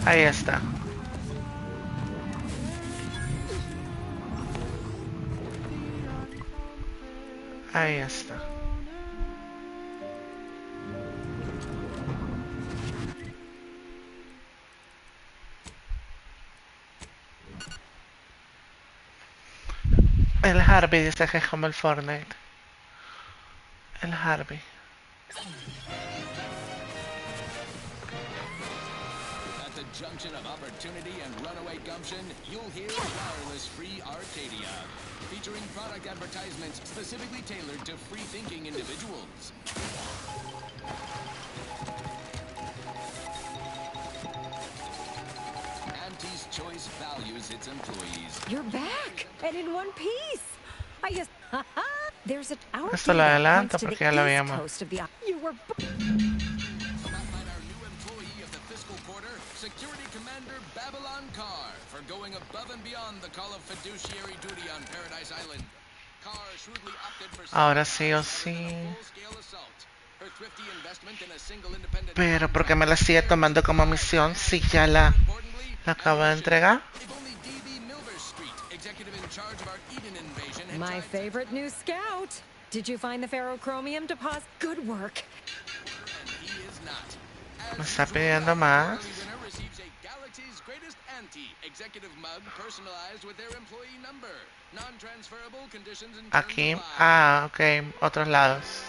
Ahí está. Ahí está. El Harvey dice que es como el Fortnite. El Harvey. At the junction of opportunity and runaway gumption, you'll hear Wireless Free Arcadia, featuring product advertisements specifically tailored to free-thinking individuals. Auntie's Choice values its employees. You're back, and in one piece. I just, there's a our Esto lo data adelanto points to porque the ya lo east habíamos. coast of the. You were. Spotlight our new employee of the fiscal quarter, Security Commander Babylon Carr, for going above and beyond the call of fiduciary duty on Paradise Island. Carr shrewdly opted for Ahora sí o sí. full-scale assault. Her thrifty investment in a single independent Pero ¿por qué me la sigue tomando como misión si ya la acabo de entregar? My favorite new scout. Did you find the ferrochromium deposit? Good work. Me está pidiendo más. Aquí. Ah, ok. Otros lados.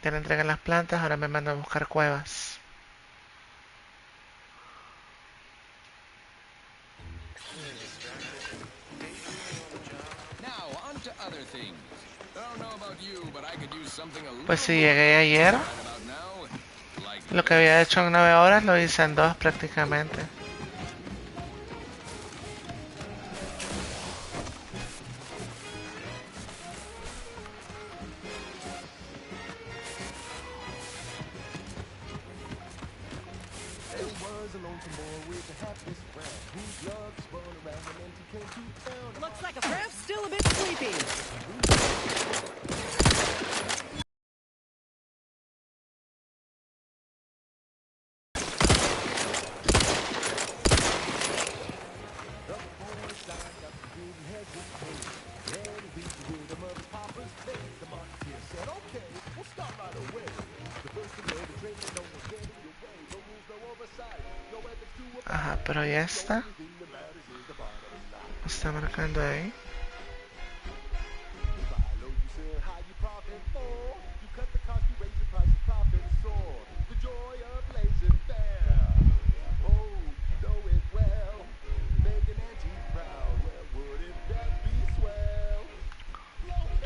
Ya le entregué las plantas, ahora me mando a buscar cuevas. Pues si llegué ayer, lo que había hecho en 9 horas lo hice en 2 prácticamente. Looks like a perhaps still a bit sleepy. Ajá, pero ya está. Está marcando ahí.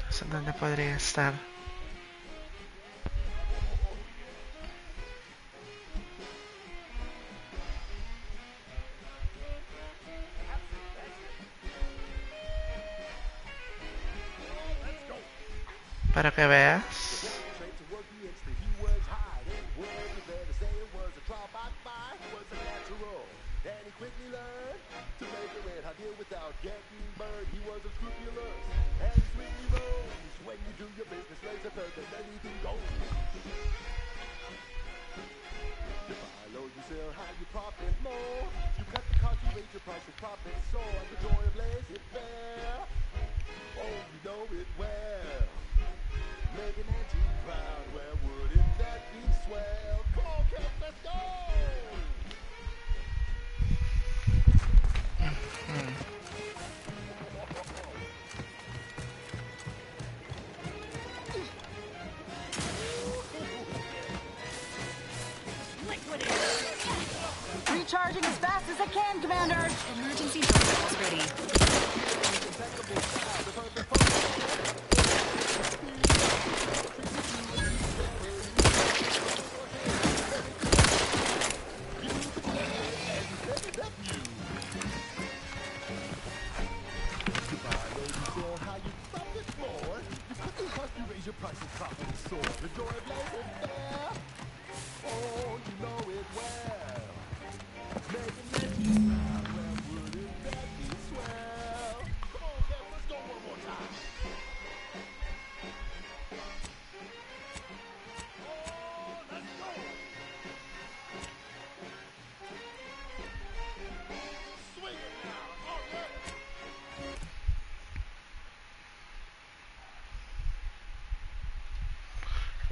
¿Es donde podría estar? Para que veas. Recharging as fast as I can, Commander. Emergency drop ready.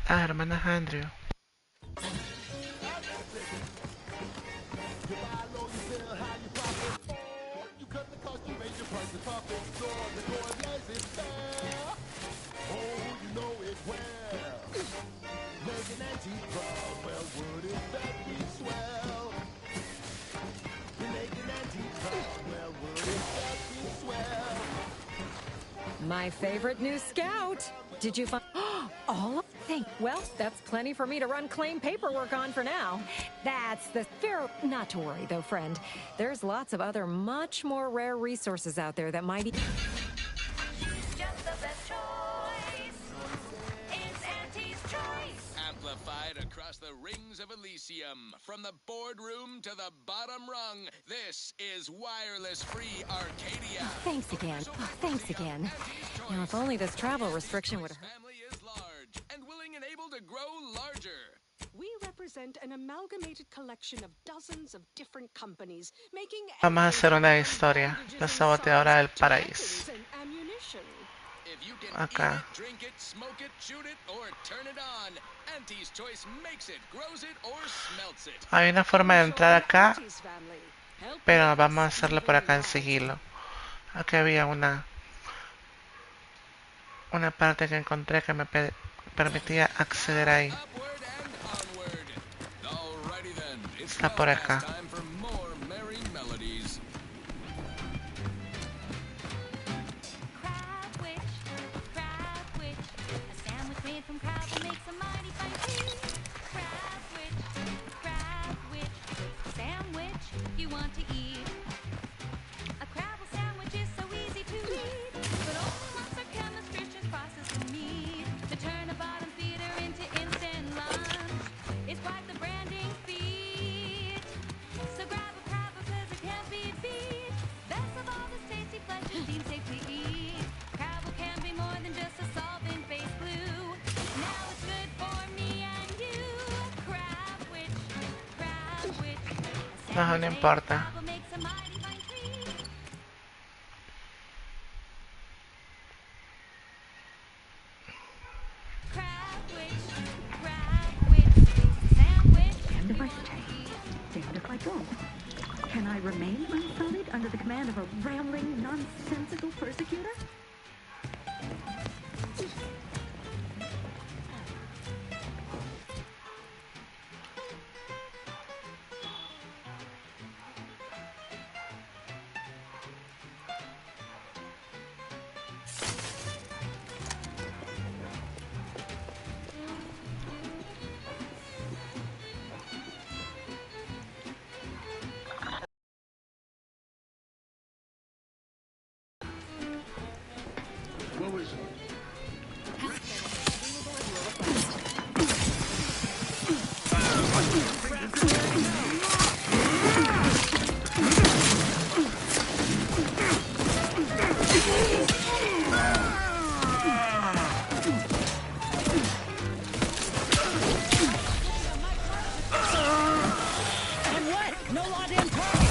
Ah, hermana Andrew. My favorite new scout. Did you find all of things? Well, that's plenty for me to run claim paperwork on for now. That's the fair. Not to worry, though, friend. There's lots of other much more rare resources out there that might. Just the best choice. It's Auntie's choice. Amplified across the rings of Elysium. From the boardroom to the bottom rung, this is wireless-free Arcadia. Thanks again. Oh, thanks again. Now, if only this travel restriction would. Family is large and willing and able to grow larger. We represent an amalgamated collection of dozens of different companies, making Vamos a hacer una historia. La saboteadora del paraíso. and ammunition. If you can Acá. eat it, drink it, smoke it, shoot it, or turn it on, Auntie's Choice makes it, grows it, or smelts it. Hay una forma de entrar acá, pero vamos a hacerlo por acá en sigilo. Aquí había una parte que encontré que me permitía acceder ahí. Alrighty then, it's Está por acá. time for more merry melodies. Crabwitch, a sandwich made from crab that makes a mighty fine tea. Crabwitch, it's a sandwich you want to eat. A crabble sandwich is so easy to eat, but only once our chemist process the meat to turn a bottom feeder into instant lunch. It's quite the branding feat. So grab a crab because it can't be beat. Best of all, this tasty flesh is deemed safe to eat. Crabble can be more than just a solvent-based glue. Now it's good for me and you. Crabwitch, a No, no importa. crabble makes a mighty fine treat. Damned if I stay, damned if I don't. Can I remain unsullied under the command of a rambling, nonsensical persecutor? What was it? And what? No locked in target.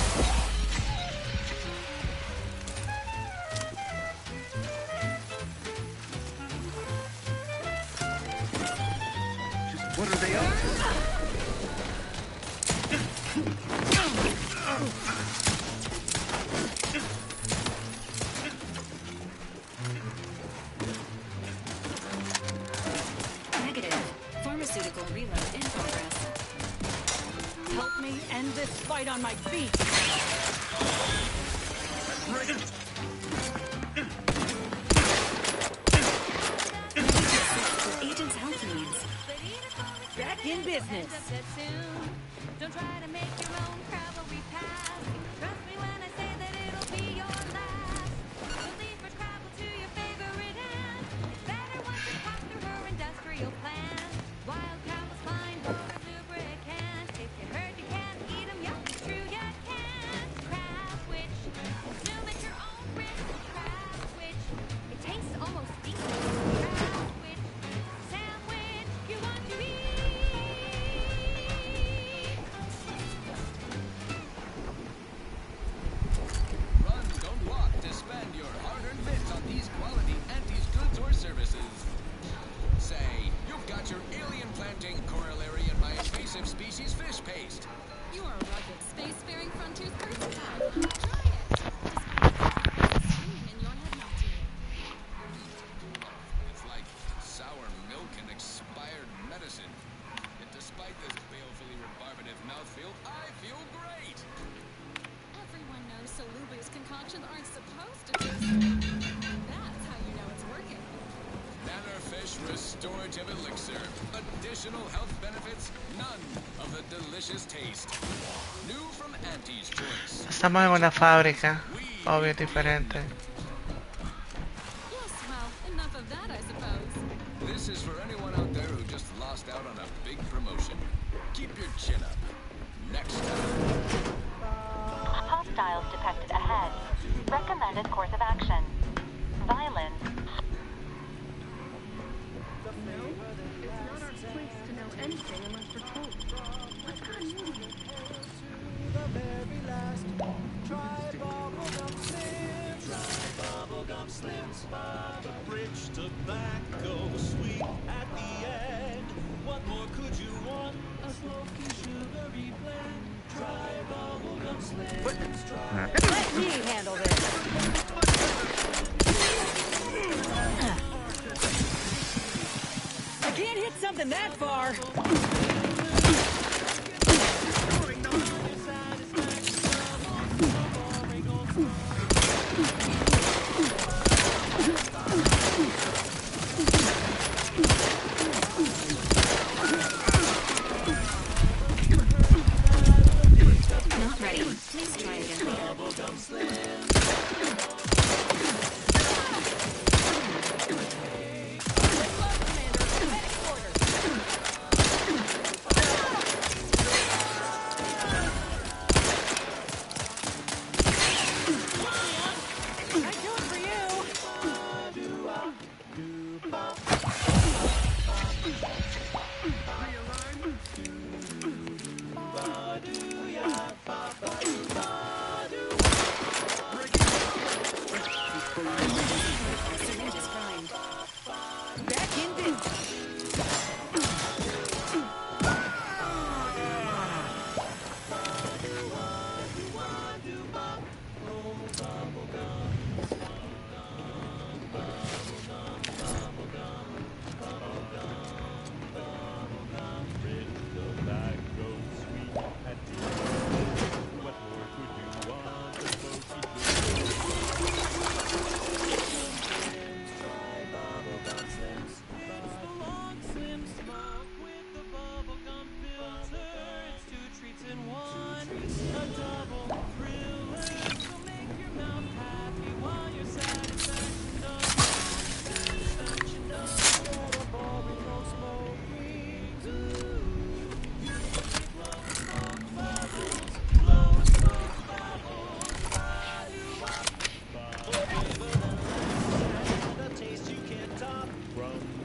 What are they up to? Negative. Pharmaceutical reload in progress. Help me end this fight on my feet. For agent's health needs. Back in business. Don't try to make your own cavalry pass. Trust me when I say that it'll be your last. So leave for travel to your favorite aunt. It's better once you talk through her industrial plan. Wild cow was fine for a lubricant. If you heard you can't eat 'em, yup, it's true you can. Crab witch, consume at your own risk. Crab witch, it tastes almost decent. Crab witch, sandwich you want to eat. Run, don't walk to spend your hard-earned bits on these quality Auntie's goods or services. Say, you've got your alien planting corollary in my invasive species fish paste. You are a rugged, spacefaring frontiers person type. Try it. Despite screaming in your head melting. It's like sour milk and expired medicine. Yet despite this balefully rebarbative mouthfeel, I feel great. Everyone knows salubrious concoctions aren't supposed to taste good. That's how you know it's working. Nannerfish Restorative Elixir. Additional health benefits, none of the delicious taste. New from Auntie's Choice. Estamos en una fábrica. Obvio, diferente. Yes, well, enough of that, I suppose. This is for anyone out there who just lost out on a big promotion. Keep your chin up. Next time. Hostiles detected ahead. Recommended course of action. Violence. It's not our place to know anything unless we're told. What's got you? The very last. Try bubblegum slims. Try bubblegum slims. The rich tobacco sweet at the end. What more could you want? A smoky, sugary blend. Try bubblegum slims. Try. Let me handle this. I can't hit something that far. Not ready. Please try again later. Back in business.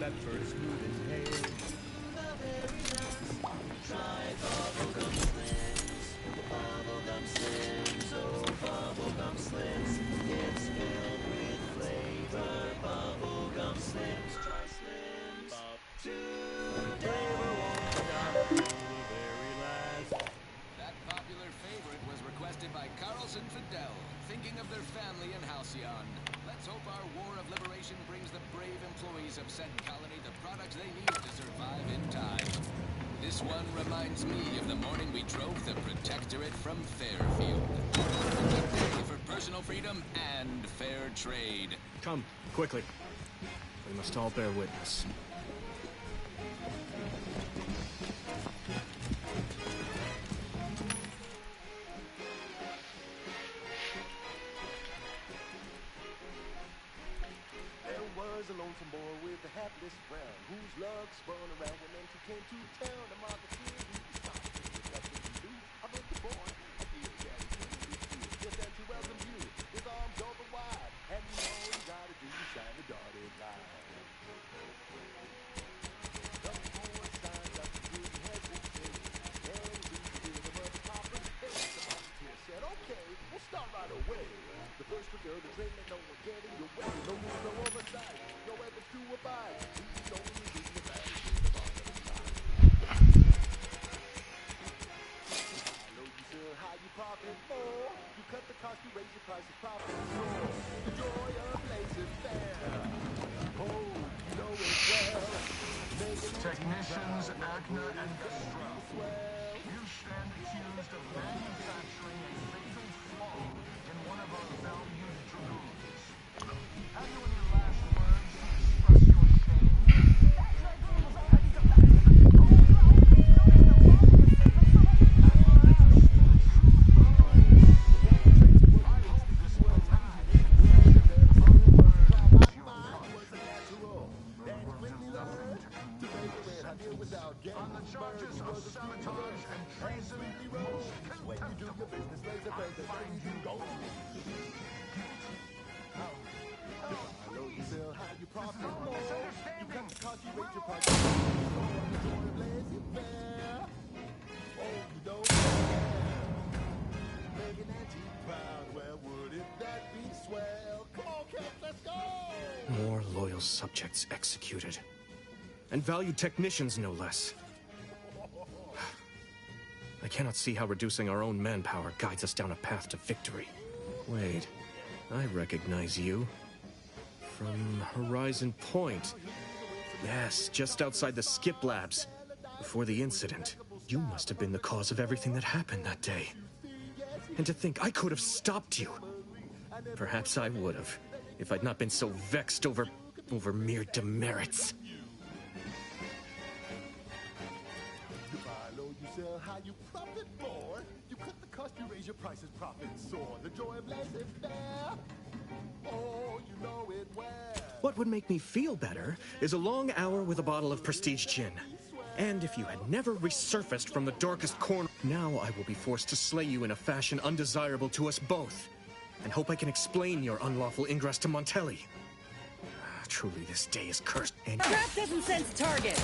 that first would inhale. Try bubblegum slims. Bubblegum slims, oh bubblegum slims. It's filled with flavor. Bubblegum slims, try slims. Today. That popular favorite was requested by Carlson Fidel, thinking of their family in Halcyon. Let's hope our War of Liberation brings the brave employees of said colony the products they need to survive in time. This one reminds me of the morning we drove the Protectorate from Fairfield. A good day for personal freedom and fair trade. Come, quickly. We must all bear witness. There was a lonesome boy with a hapless frown, whose luck spun around when empty came to town. The market kid, he was trying to get what to do. I bet the boy, I feel daddy good, just as to welcome you, with arms open wide, and you know you gotta do is shine the dotted line. The boy signed up, didn't hesitate, and he did him a popper's face. The marketeer said, okay, we'll start right away. The first trick of the train, let no one get in your way. No rules, no oversight, no efforts to abide. He's only doing the bad to the bottom line. Hello, you sell high, you profit more. You cut the cost, you raise your prices, profit soar. The joy of laissez-faire. Oh, you know it well. Technicians Acna and Gastrell, you stand accused of manufacturing a fatal flaw in one of our valued dragoons. Have you any last words to express your shame? On the charges of sabotage and treason, most contemptible, I find you Hello, you sell high, you profit more. You cut the cost, you raise your prices. The joy of laissez-faire. Oh, you know it. Make an antique proud. Well, wouldn't that be swell? Come on, kids, let's go! More loyal subjects executed. And valued technicians, no less. I cannot see how reducing our own manpower guides us down a path to victory. Wait, I recognize you. From Horizon Point. Yes, just outside the Skip Labs. Before the incident. You must have been the cause of everything that happened that day. And to think I could have stopped you. Perhaps I would have, if I'd not been so vexed over mere demerits. You sell high, you profit more. You cut the cost, you raise your prices, profit soar. The joy of laissez-faire. Oh, you know it well. What would make me feel better is a long hour with a bottle of prestige gin. And if you had never resurfaced from the darkest corner, now I will be forced to slay you in a fashion undesirable to us both, and hope I can explain your unlawful ingress to Montelli. Truly, this day is cursed. And Trap doesn't sense target.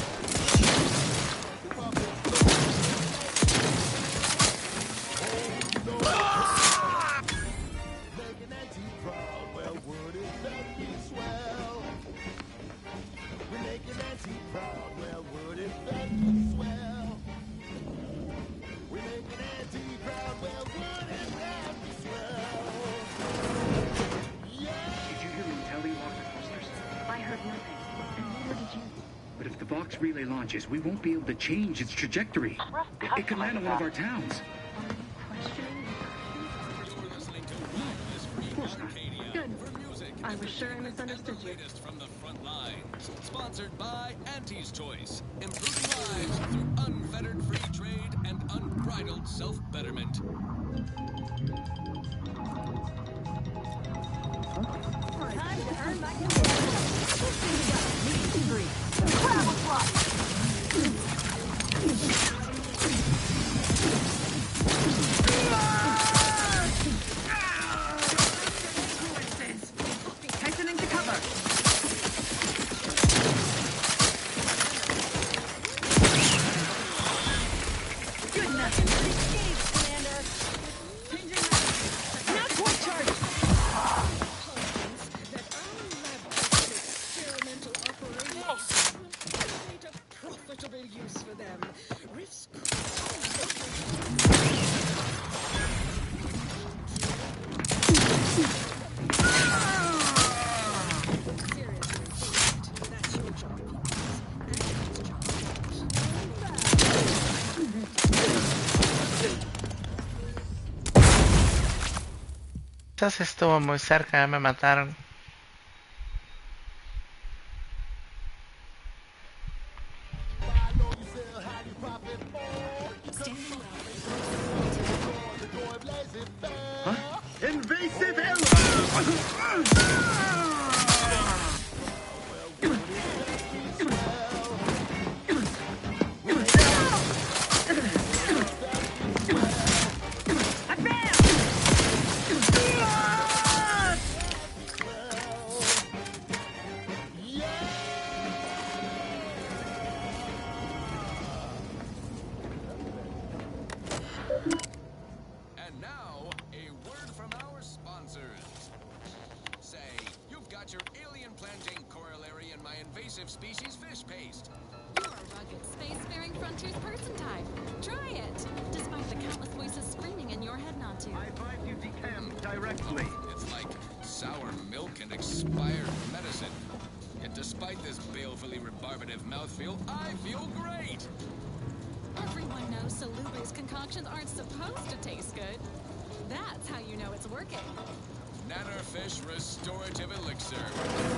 But if the Vox relay launches, we won't be able to change its trajectory. It could land on one of our towns. Of course not. Good. I was sure I misunderstood you. From the front lines. Sponsored by Auntie's Choice. Improving lives through unfettered free trade and unbridled self-betterment. Time to earn my Travel Hastening to cover. use for them. Riff's Esa estuvo muy cerca, ya me mataron. Invasive And now, a word from our sponsors. Say, you've got your alien plantain corollary in my invasive species fish paste. You're a rugged, spacefaring frontiers person type. Try it, despite the countless voices screaming in your head not to. I find you decam directly. It's like sour milk and expired medicine. Yet despite this balefully rebarbative mouthfeel, I feel great! Everyone knows Salubri's concoctions aren't supposed to taste good. That's how you know it's working. Nannerfish Restorative Elixir.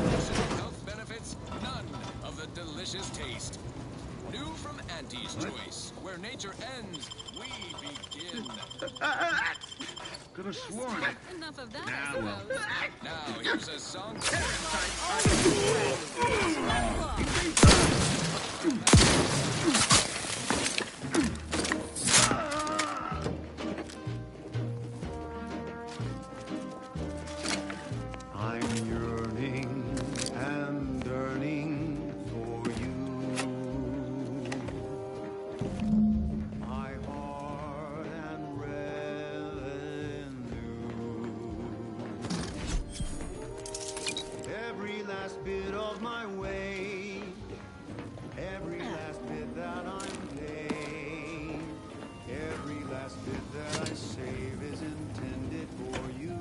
Nutritional health benefits, none of the delicious taste. New from Auntie's Choice, where nature ends, we begin. Could have sworn it. Enough of that, I suppose. Now, here's a song. I'm yearning and yearning for you. My heart and revenue. Every last bit of my way, every last bit that I'm paid, every last bit that I save is intended for you.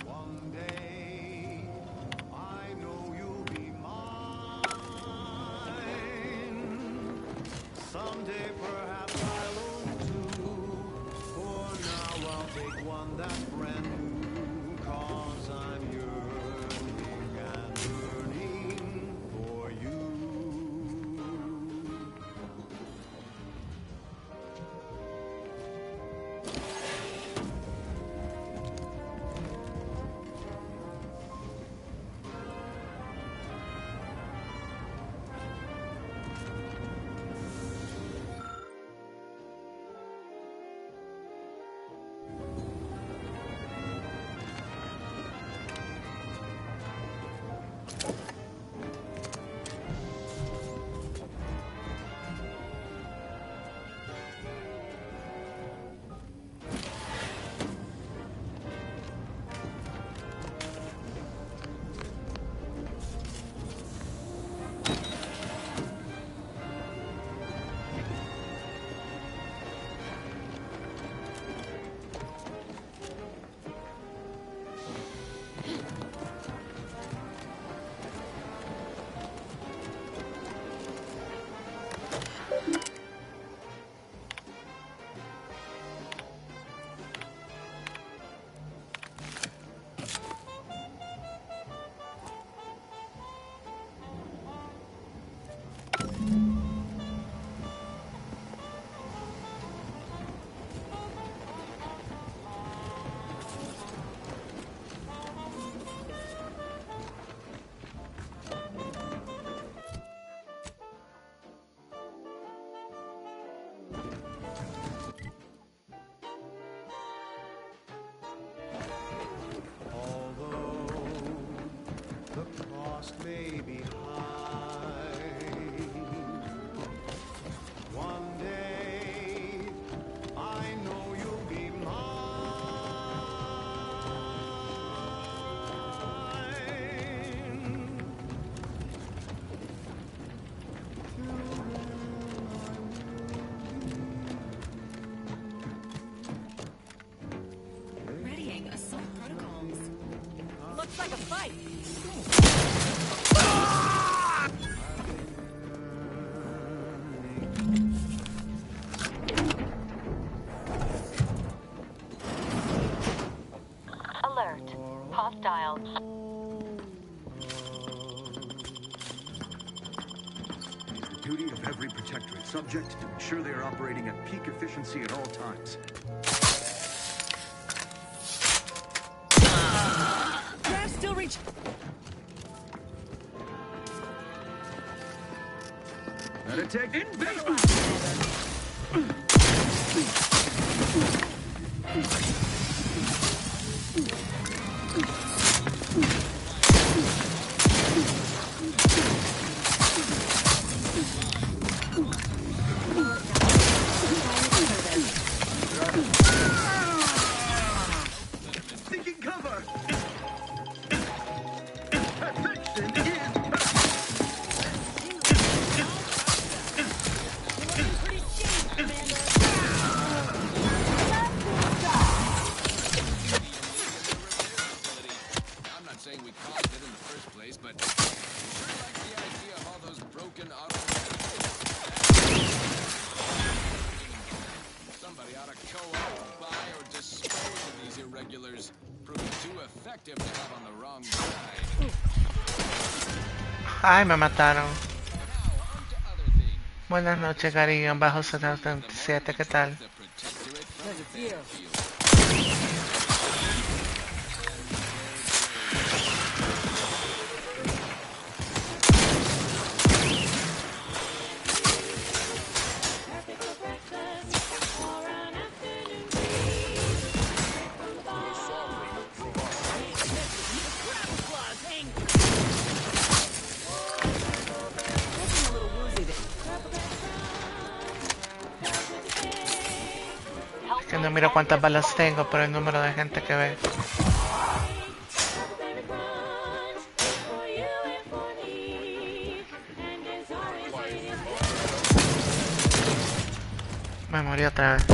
One day, I know you'll be mine. Someday, perhaps I'll own two. For now, I'll take one that's brand new. 'Cause I'm yearning and yearning for you. The cost may be high. One day, I know you'll be like a fight. Alert. Hostile. The duty of every protectorate subject to ensure they are operating at peak efficiency at all times. Grab still reach. Gotta take invincible! Seeking cover! Perfection is I'm not saying we caused it in the first place, but I sure like the idea of all those broken auto. Somebody ought to co-op, buy, or dispose of these irregulars. Proving too effective to have on the wrong side. Ay, me mataron. Buenas noches, cariño. Bajo 77, ¿qué tal? Es que no miro cuántas balas tengo, pero el número de gente que ve. Me morí otra vez.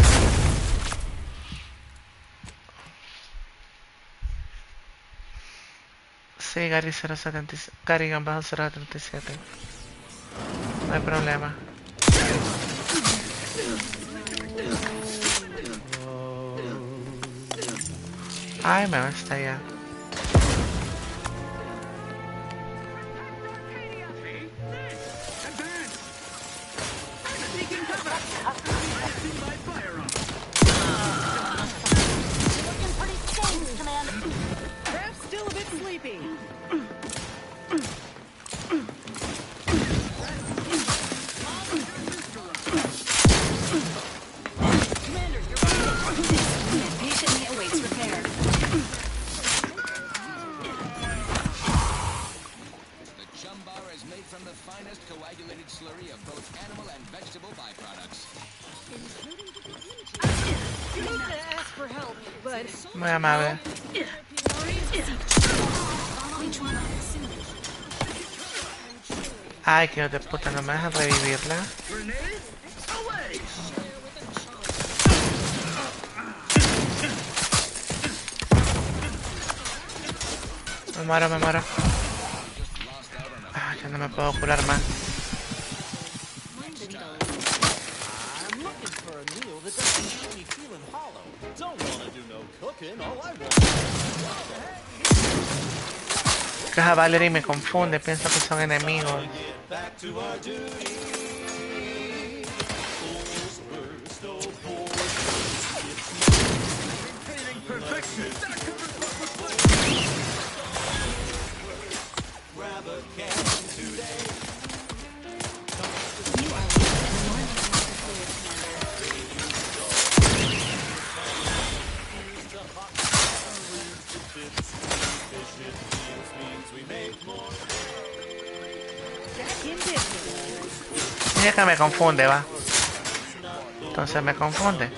Sí, Gary 077. Gary-077. No hay problema. Ay, me va a estallar. Perhaps still a bit sleepy. Commander, you're Patiently awaits repair. The chum bar is made from the finest coagulated slurry of both animal and vegetable byproducts. You need to ask for help, but... Muy amable. Ay, que de puta, no me dejan revivirla. Me muero, me muero. Ah, ya no me puedo curar más. I'm looking for a meal that doesn't leave me feeling hollow. Don't wanna do no cooking, all I want. Que a Valerie me confunde, pienso que son enemigos. Back to our duty. Maintaining perfection. Grab a can today. You are Mira que me confunde, va. Entonces me confunde.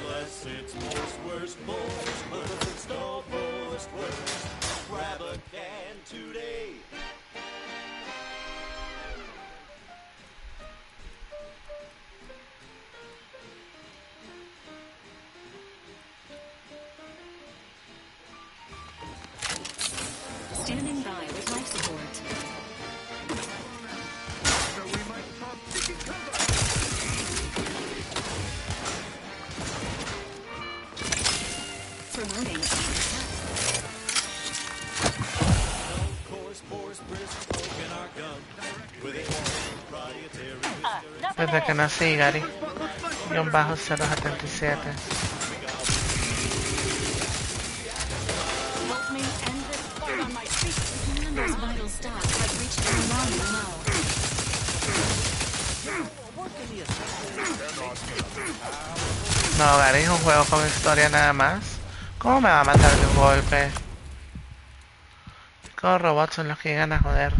standing by. ¿Verdad que no? Sí, Gary. Guión bajo 077. Help me end this fight on my feet. Commander's vital stocks have reached an alarming low. No, Gary es un juego con historia nada más. ¿Cómo me va a matar de un golpe? Los robots son los que llegan a joder.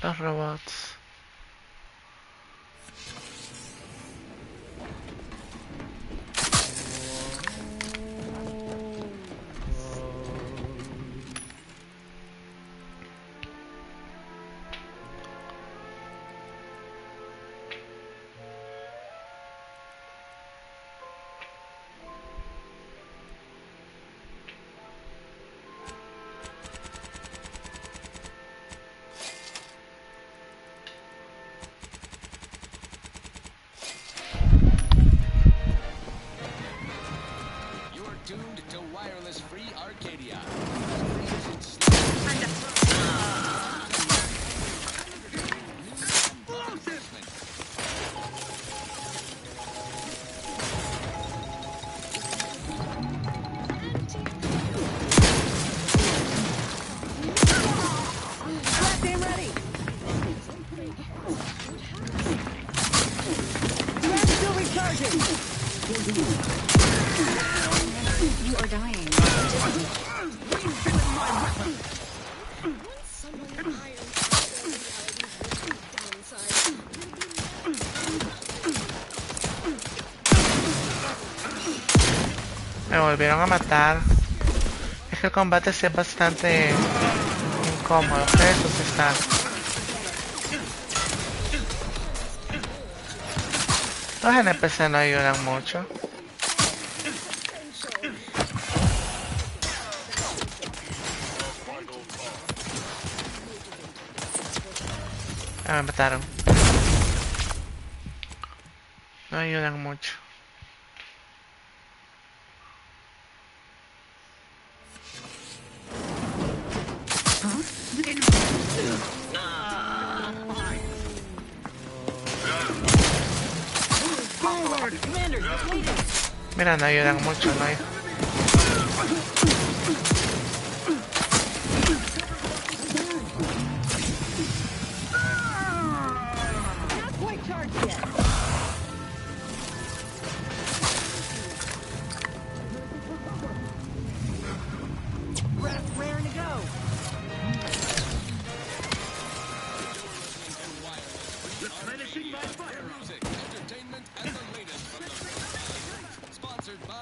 Los robots. Tuned to wireless free Arcadia. Team ready. Red still recharging. You are dying. Me volvieron a matar. Es que el combate sí es bastante incómodo. Eso sí está. Los NPC no ayudan mucho. Me mataron. No ayudan mucho. Mira, no ayudan mucho, no hay. Not quite charged yet. Raring to go. Replenishing my fire. Music, entertainment, and the latest from the sponsored by.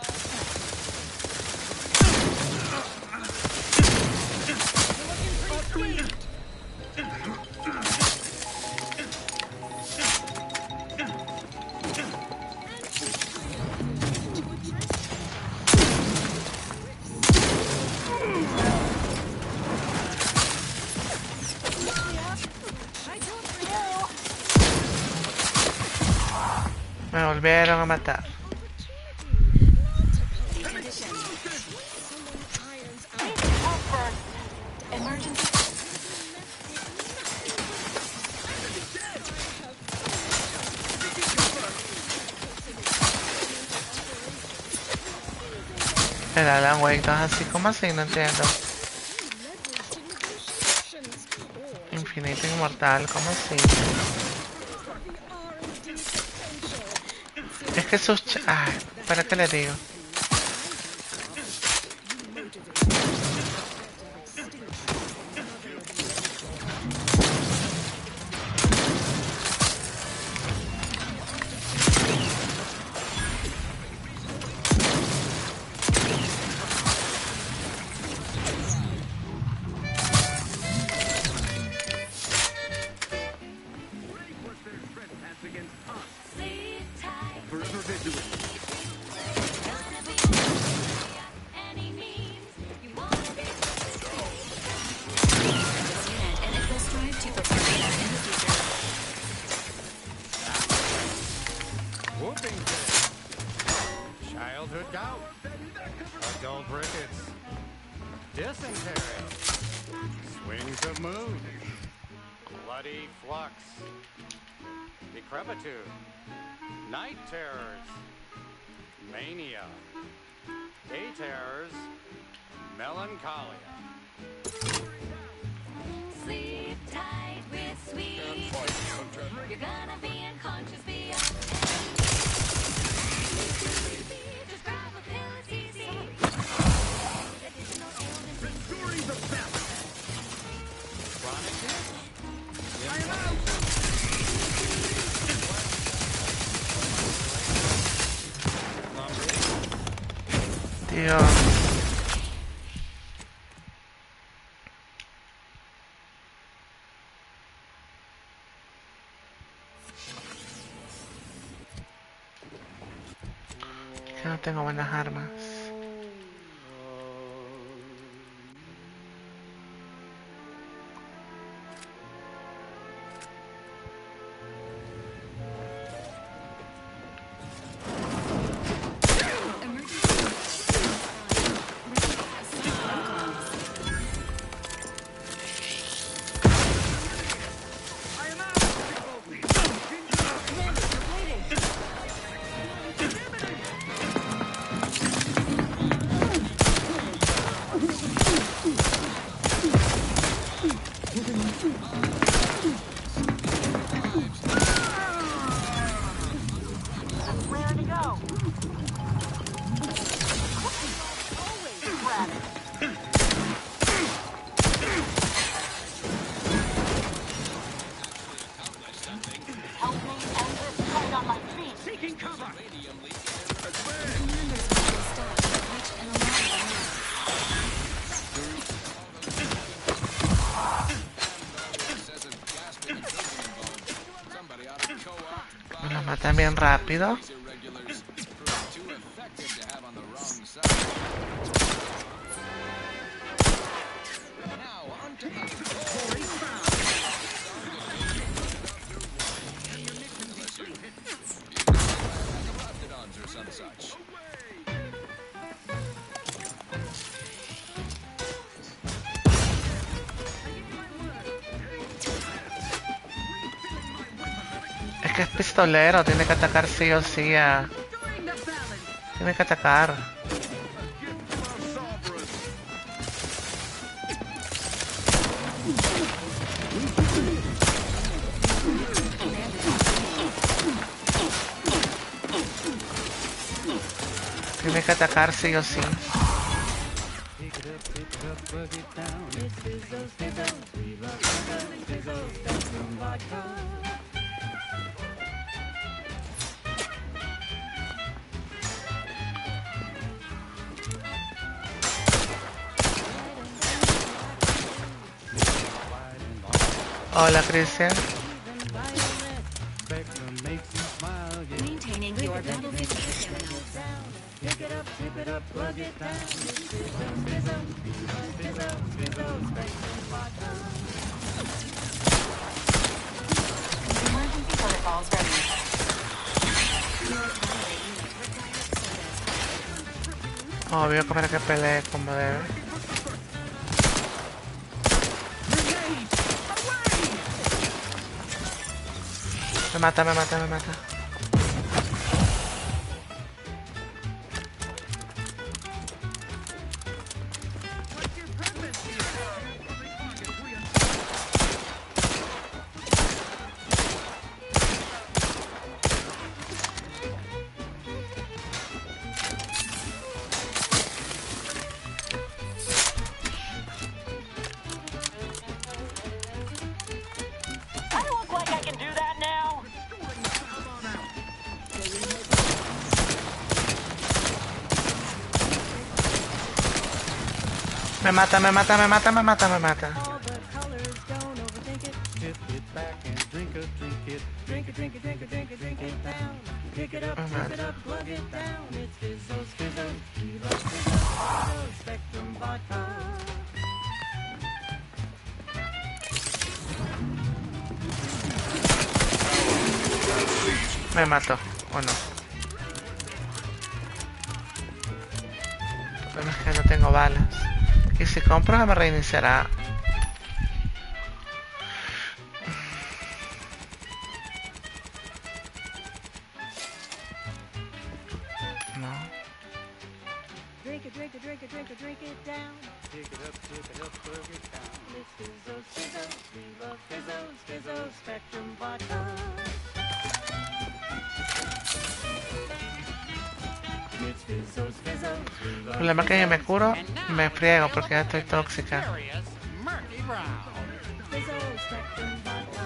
Me volvieron a matar. El Alan Wake 2 así como así, no entiendo. Infinito inmortal, ¿cómo así? Es que sus... Ay, ¿para qué le digo? Whooping cough, childhood gout, adult rickets, dysentery, swings of moon, bloody flux, decrepitude, night terrors, mania, day terrors, melancholia. Sleep tight with sweet. You're gonna be unconscious beyond. Just grab a pill, it's easy. The story's a best. I am out! Dios. Que no tengo buenas armas. Where to go? Grab it. Help me end this fight on my feet. Seeking cover. Me los matan bien rápido. Es que es pistolero, tiene que atacar sí o sí a... Tiene que atacar. Tiene que atacar sí o sí. Hola, Cristian. Maintaining your battlefield terminal. Pick it up, tip it up, plug it down. Emergency protocols ready. Obvio que para que pelee como debe. Me mata, me mata, me mata. I look like I can do that now. Me mata, me mata, me mata, me mata, me mata. All the colors, don't overthink it. Tip it back and drink it. Drink it, drink it, drink it, drink it, drink it down. Pick it up, tip it up, plug it down. It's Fizzos, Fizzos, Fizzos, Fizzos, Spectrum Vodka. Me mató, o no. El problema es que no tengo balas. Y si compro me reiniciará. Drink it, drink it, drink it, drink it, drink it down. Pick it up, slurp it down. It's Fizzos, Fizzos, we love Fizzos, Fizzos, Spectrum Vodka. It's Fizzos, Fizzos, we El love problema es que me curo Fizzos. y me friego porque ya estoy tóxica. Murphy Brown. Fizzos, Spectrum Vodka.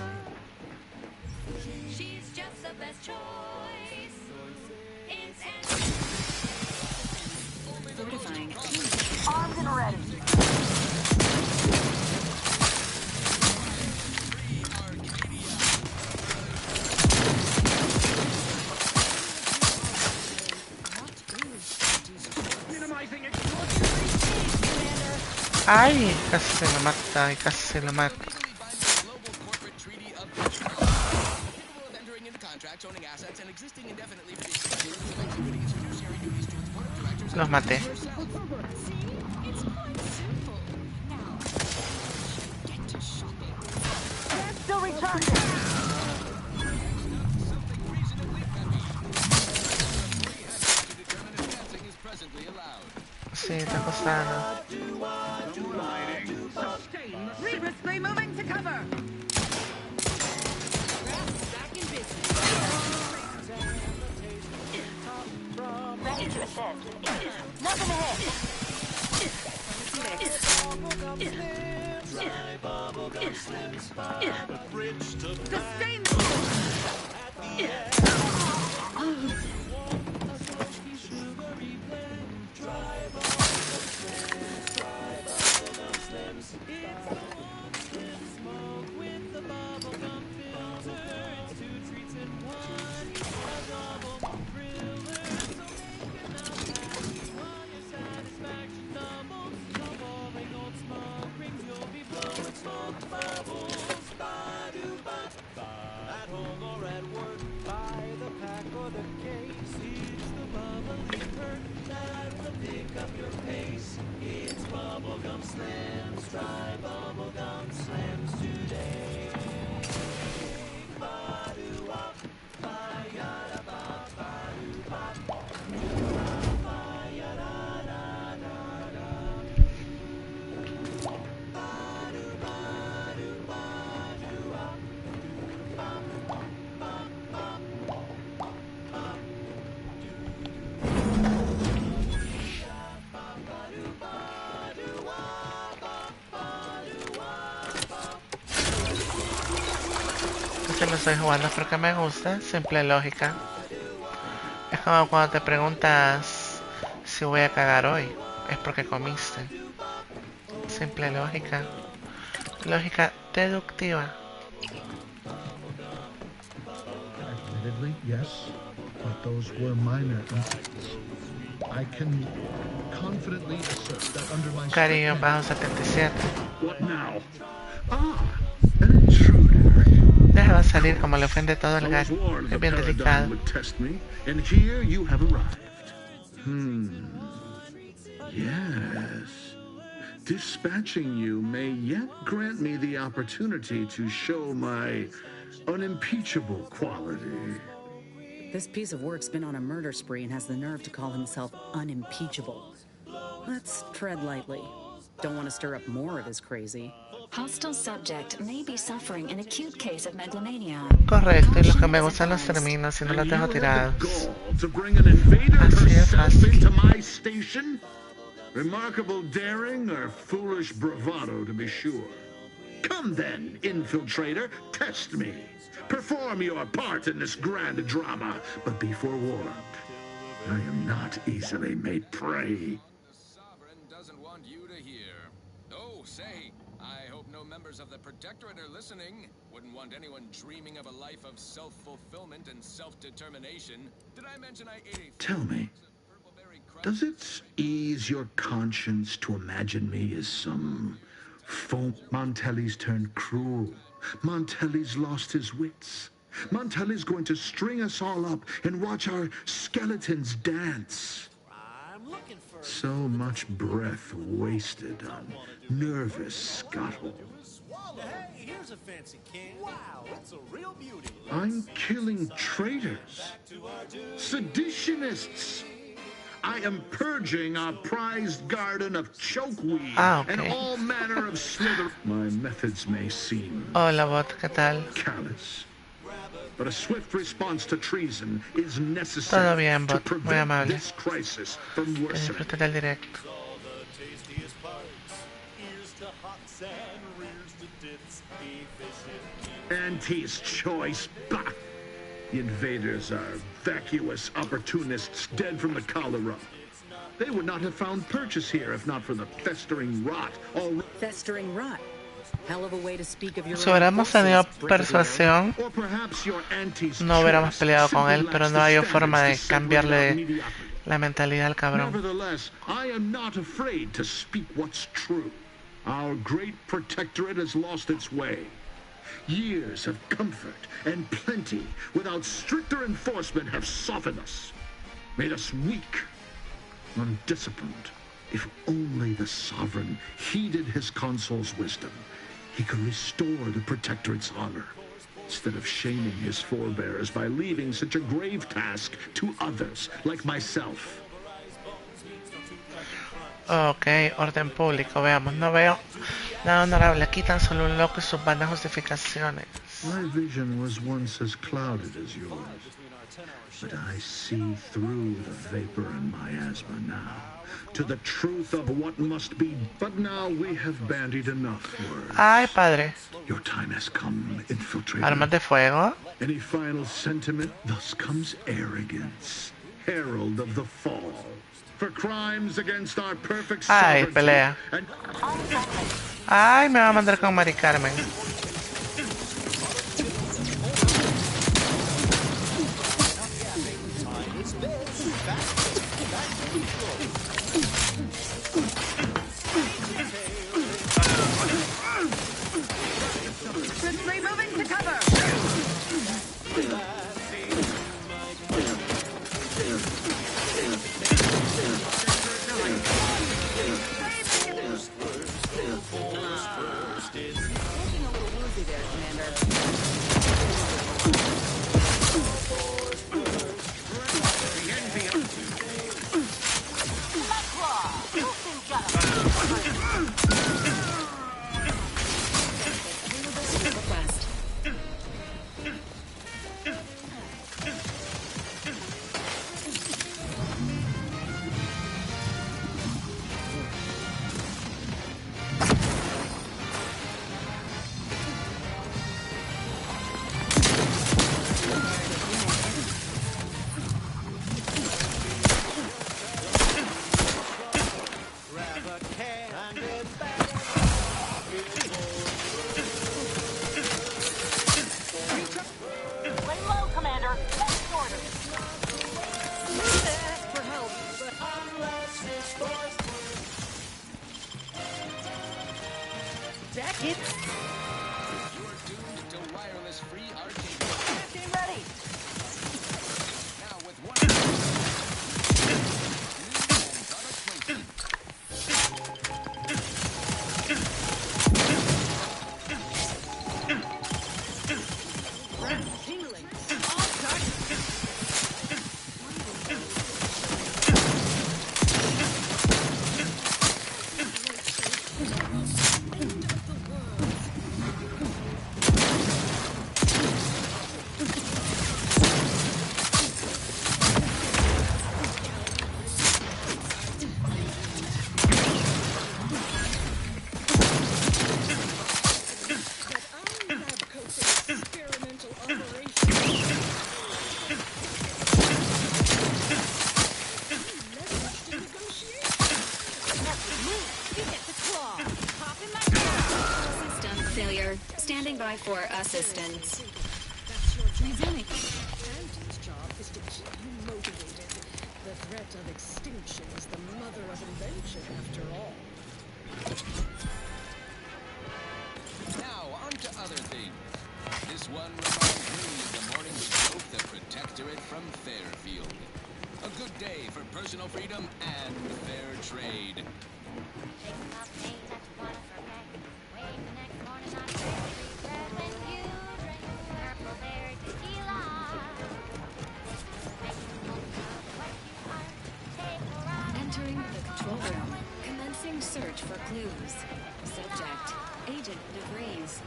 She's just the best choice. It's Fortifying. armed and ready. Ay, casi lo mata, ay, casi lo mato. Los maté. Still recharging. Sí, está costando. Rigorously moving to cover. Back in business. Ready to assist. Nothing ahead. Sustain. Este lo estoy jugando porque me gusta, simple lógica. Es como cuando te preguntas si voy a cagar hoy, es porque comiste. Simple lógica. Lógica deductiva. Admittedly, yes, but those were minor incidents. I can confidently assert that under my Cariño bajo 77. What now? An intruder. Déjalo salir como le ofende todo el I was gato. warned Es the bien paradigm delicado. would test me, and here you have arrived. Yes. Dispatching you may yet grant me the opportunity to show my unimpeachable quality. This piece of work's been on a murder spree and has the nerve to call himself unimpeachable. Let's tread lightly. Don't want to stir up more of his crazy. Hostile subject may be suffering an acute case of megalomania. Correcto, y los que me gustan los termino si no los dejo tirados. To bring an invader Así es herself fácil. into my station? Remarkable daring or foolish bravado, to be sure. Come then, infiltrator, test me. Perform your part in this grand drama, but be forewarned. I am not easily made prey. The Sovereign doesn't want you to hear. Oh, say, I hope no members of the Protectorate are listening. Wouldn't want anyone dreaming of a life of self-fulfillment and self-determination. Did I mention I ate a Tell me, does it ease your conscience to imagine me as some foam? Montelli's turned cruel. Montelli's lost his wits. Montelli's going to string us all up and watch our skeletons dance. So much breath wasted on nervous scuttle. Hey, here's a fancy can. Wow, it's a real beauty. I'm killing traitors, seditionists. I am purging our prized garden of chokeweed and okay. all manner of slither. My methods may seem Hola, bot, ¿qué tal? callous, but a swift response to treason is Todo necessary bien, to bot. Muy prevent amable. this crisis from Que worsening. disfrutes del directo. All the tastiest parts. Ears to hots and rears to tits. Efficient. Auntie's choice. Bah! The invaders are vacuous opportunists dead from the cholera. They would not have found purchase here if not for the festering rot. Festering rot. Hell of a way to speak of your Si hubiéramos tenido persuasión, Or perhaps your auntie's no hubiéramos choice peleado con simply él, pero lacks no the hay standards forma to de separate cambiarle out mediocrity. la mentalidad al cabrón. Nevertheless, I am not afraid to speak what's true. Our great protectorate has lost its way. Years of comfort and plenty without stricter enforcement have softened us, made us weak, undisciplined. If only the sovereign heeded his consul's wisdom, he could restore the protectorate's honor, instead of shaming his forebears by leaving such a grave task to others like myself. Ok, orden público, veamos. No veo nada honorable. Aquí tan solo un loco y sus vanas justificaciones. My vision was once as clouded as yours, but I see through the vapor and miasma now, to the truth of what must be. But now we have bandied enough words. Ay, padre. Your time has come, infiltrator. Armas de fuego. Any final sentiment? Thus comes arrogance, herald of the fall. For crimes against our perfect Ay, sovereignty. pelea. Ay, me va a mandar con Mari Carmen. Swiftly moving to cover. Looking a little woozy there, Commander. Request. Grab a can and get back. Lay low, Commander. That's orders. Ask for help, but Back it. You're doomed to wireless-free arcade. Be ready. Now with one new product placement. tingling. All done. Experimental operation. You get the claw. Pop in my claw. System failure. Standing by for assistance. That's your job. Resuming. Auntie's job is to keep you motivated. The threat of extinction is the mother of invention, after all. Now, on to other things. This one reminds me of the morning we drove the Protectorate from Fairfield. A good day for personal freedom and fair trade. Taking off names that you wanna forget. Wake the next morning on free bread when you drink purple berry tequila. Making the most of what you are. Take Search for clues. Subject, Agent DeVries.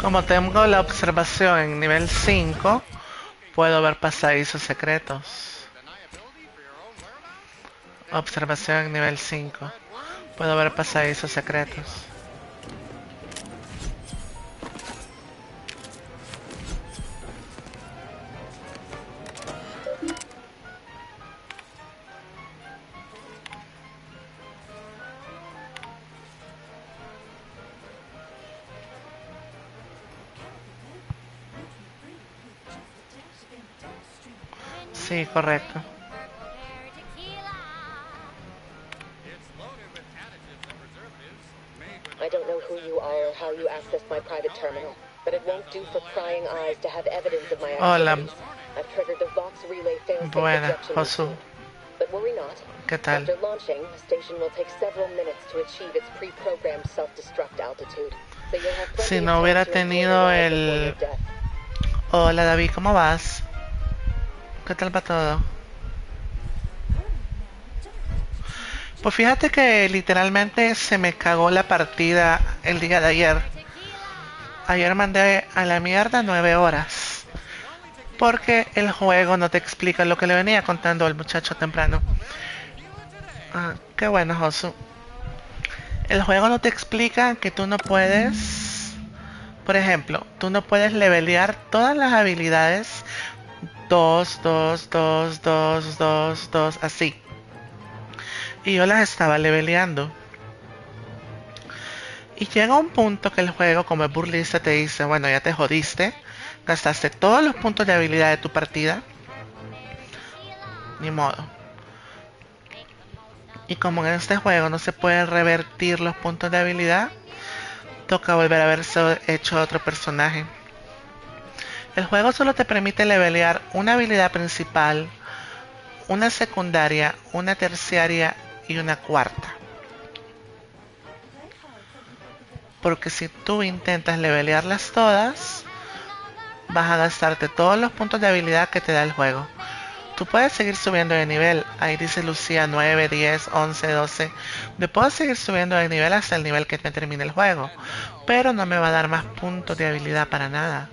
Como tengo la observación en nivel 5, puedo ver pasadizos secretos. Observación en nivel 5. Puedo ver pasadizos secretos. Sí, correcto. I don't know who you are or how you accessed my private terminal, but it won't do for prying eyes to have evidence of my Hola. activities. I've triggered the Vox relay failsafe Buena, ejection Josu. routine. But worry not. ¿Qué tal? After launching, the station will take several minutes to achieve its pre-programmed self-destruct altitude. So you'll have plenty Si of no time hubiera to enjoy the tenido ride before el... your death. Hola David, ¿cómo vas? ¿Qué tal va todo? Pues fíjate que literalmente se me cagó la partida el día de ayer. Ayer mandé a la mierda 9 horas. Porque el juego no te explica lo que le venía contando al muchacho temprano. Ah, qué bueno, Josu. El juego no te explica que tú no puedes... Por ejemplo, tú no puedes levelear todas las habilidades 2, 2, 2, 2, 2, 2, así. Y yo las estaba leveleando. Y llega un punto que el juego, como es burlista, te dice, bueno, ya te jodiste. Gastaste todos los puntos de habilidad de tu partida. Ni modo. Y como en este juego no se puede revertir los puntos de habilidad, toca volver a haberse hecho otro personaje. El juego solo te permite levelear una habilidad principal, una secundaria, una terciaria y una cuarta. Porque si tú intentas levelearlas todas, vas a gastarte todos los puntos de habilidad que te da el juego. Tú puedes seguir subiendo de nivel. Ahí dice Lucía 9, 10, 11, 12. Me puedo seguir subiendo de nivel hasta el nivel que me termine el juego. Pero no me va a dar más puntos de habilidad para nada.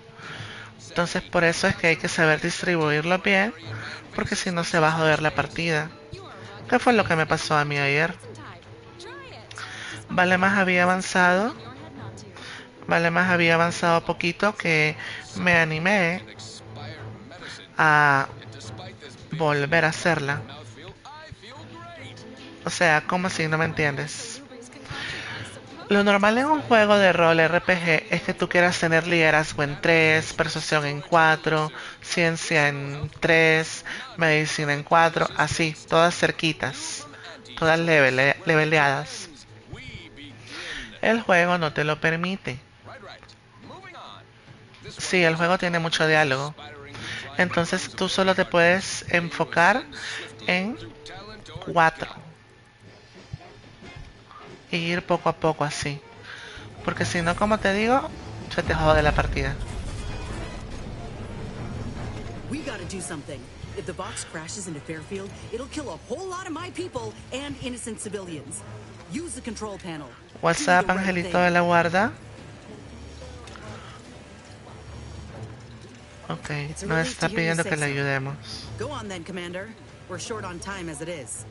Entonces por eso es que hay que saber distribuirlo bien. Porque si no se va a joder la partida. ¿Qué fue lo que me pasó a mí ayer? Vale más había avanzado. Vale más había avanzado poquito que me animé a volver a hacerla. O sea, ¿cómo así? No me entiendes. Lo normal en un juego de rol RPG es que tú quieras tener liderazgo en 3, persuasión en 4, ciencia en 3, medicina en 4, así, todas cerquitas, todas leveleadas. El juego no te lo permite. Sí, el juego tiene mucho diálogo. Entonces tú solo te puedes enfocar en 4. Y ir poco a poco así. Porque si no, como te digo, se te jode la partida. We gotta do something. If the box crashes into Fairfield, it'll kill a whole lot of my people and innocent civilians. Use the control panel. WhatsApp, Angelito de la Guarda. Ok, nos está pidiendo que le ayudemos. Go on then, Commander. We're short on time as it is.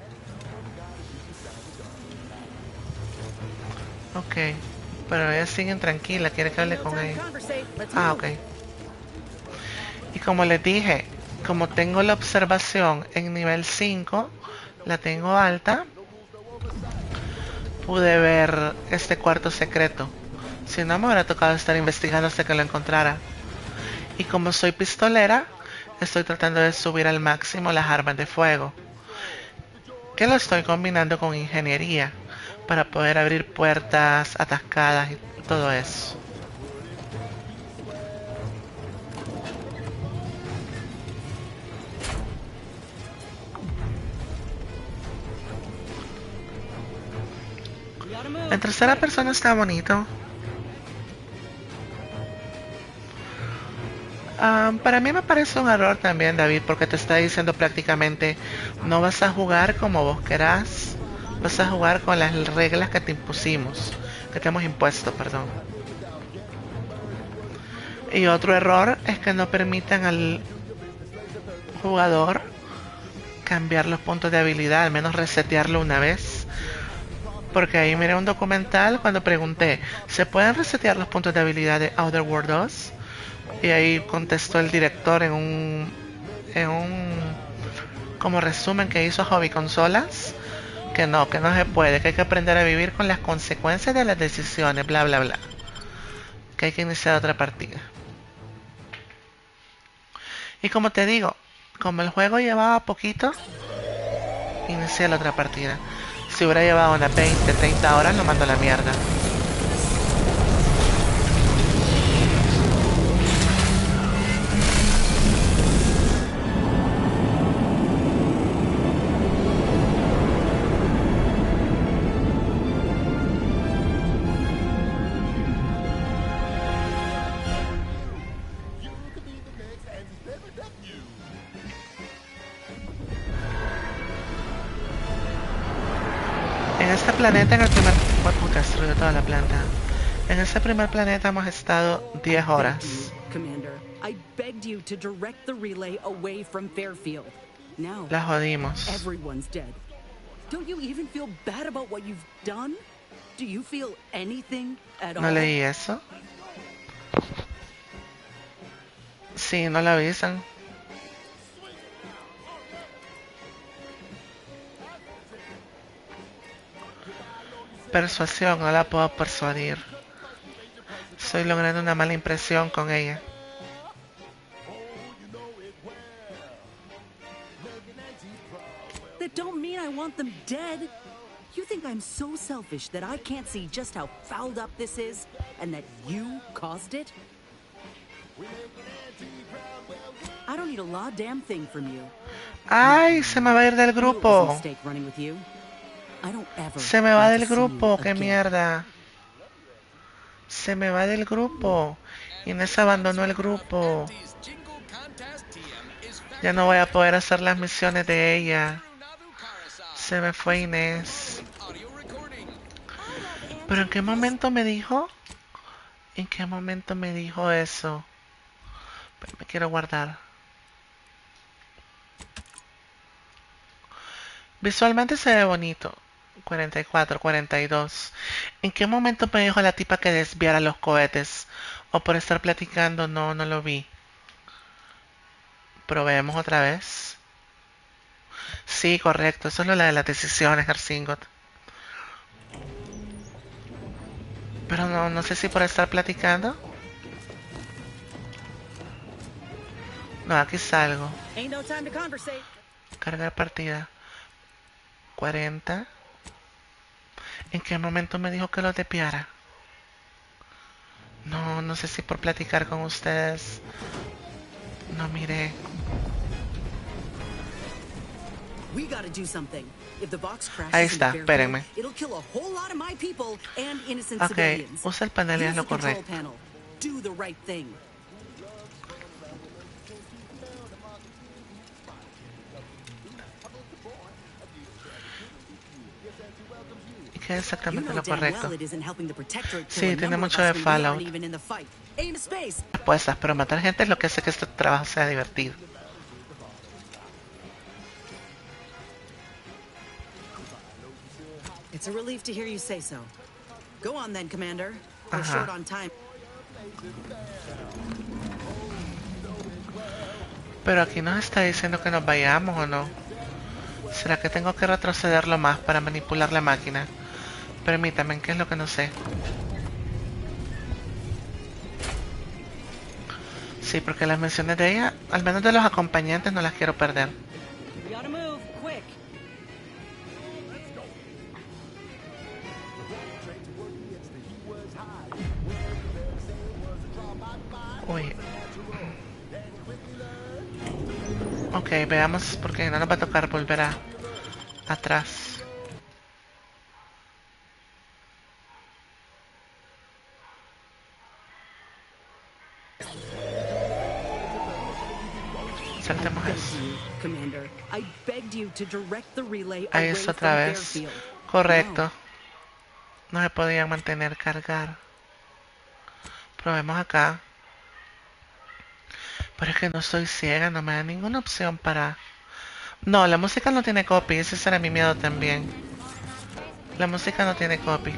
Ok, pero ella sigue tranquila, quiere que hable con ella. Ah, ok. Y como les dije, como tengo la observación en nivel 5, la tengo alta, pude ver este cuarto secreto. Si no, me hubiera tocado estar investigando hasta que lo encontrara. Y como soy pistolera, estoy tratando de subir al máximo las armas de fuego. Que lo estoy combinando con ingeniería para poder abrir puertas atascadas y todo eso. En tercera persona está bonito. Para mí me parece un error también, David, porque te está diciendo prácticamente no vas a jugar como vos querás, vas a jugar con las reglas que te impusimos, que te hemos impuesto, perdón. Y otro error es que no permitan al jugador cambiar los puntos de habilidad, al menos resetearlo una vez. Porque ahí miré un documental cuando pregunté, ¿se pueden resetear los puntos de habilidad de Outer Worlds 2? Y ahí contestó el director en un como resumen que hizo Hobby Consolas, que no se puede, que hay que aprender a vivir con las consecuencias de las decisiones, bla bla bla. Que hay que iniciar otra partida. Y como te digo, como el juego llevaba poquito, inicié la otra partida. Si hubiera llevado unas 20, 30 horas, lo mando a la mierda. En este planeta, en el primer... puta, destruyó toda la planta. En este primer planeta hemos estado 10 horas. Commander, I begged you to direct the relay away from Fairfield. Now, La jodimos. everyone's dead. Don't you even feel bad about what you've done? Do you feel anything at all? No leí eso. Sí, no lo avisan. Persuasión, no la puedo persuadir. Estoy logrando una mala impresión con ella. That don't mean I want them dead. You think I'm so selfish that I can't see just how fouled up this is, and that you caused it? I don't need a law damn thing from you. ¡Ay! Se me va a ir del grupo. Se me va del grupo, qué mierda. Se me va del grupo. Inés abandonó el grupo. Ya no voy a poder hacer las misiones de ella. Se me fue Inés. ¿Pero en qué momento me dijo? ¿En qué momento me dijo eso? Pero me quiero guardar. Visualmente se ve bonito. 44, 42. ¿En qué momento me dijo la tipa que desviara los cohetes? O por estar platicando, no lo vi. Probemos otra vez. Sí, correcto. Eso es lo de las decisiones, Herzingot. Pero no sé si por estar platicando. No, aquí salgo. Cargar partida. 40. ¿En qué momento me dijo que lo desviara? No sé si por platicar con ustedes. No miré. Ahí está, espérenme. Ok, usa el panel y es lo correcto. ¿Y qué es exactamente lo correcto? Sí, tiene mucho de Fallout. Apuestas, pero matar gente es lo que hace que este trabajo sea divertido. It's a relief to hear you say so. Go on then, Commander. We're short on time. Pero aquí nos está diciendo que nos vayamos o no. ¿Será que tengo que retrocederlo más para manipular la máquina? Permítame, ¿qué es lo que no sé? Sí, porque las menciones de ella, al menos de los acompañantes, no las quiero perder. Uy. Ok, veamos porque no nos va a tocar volver atrás. Saltemos eso. Commander, I begged you to direct the relay Ahí away es from otra vez. Fairfield. Correcto. No se podían mantener cargar. Probemos acá. Pero es que no soy ciega, no me da ninguna opción para... No, la música no tiene copy, ese será mi miedo también. La música no tiene copy.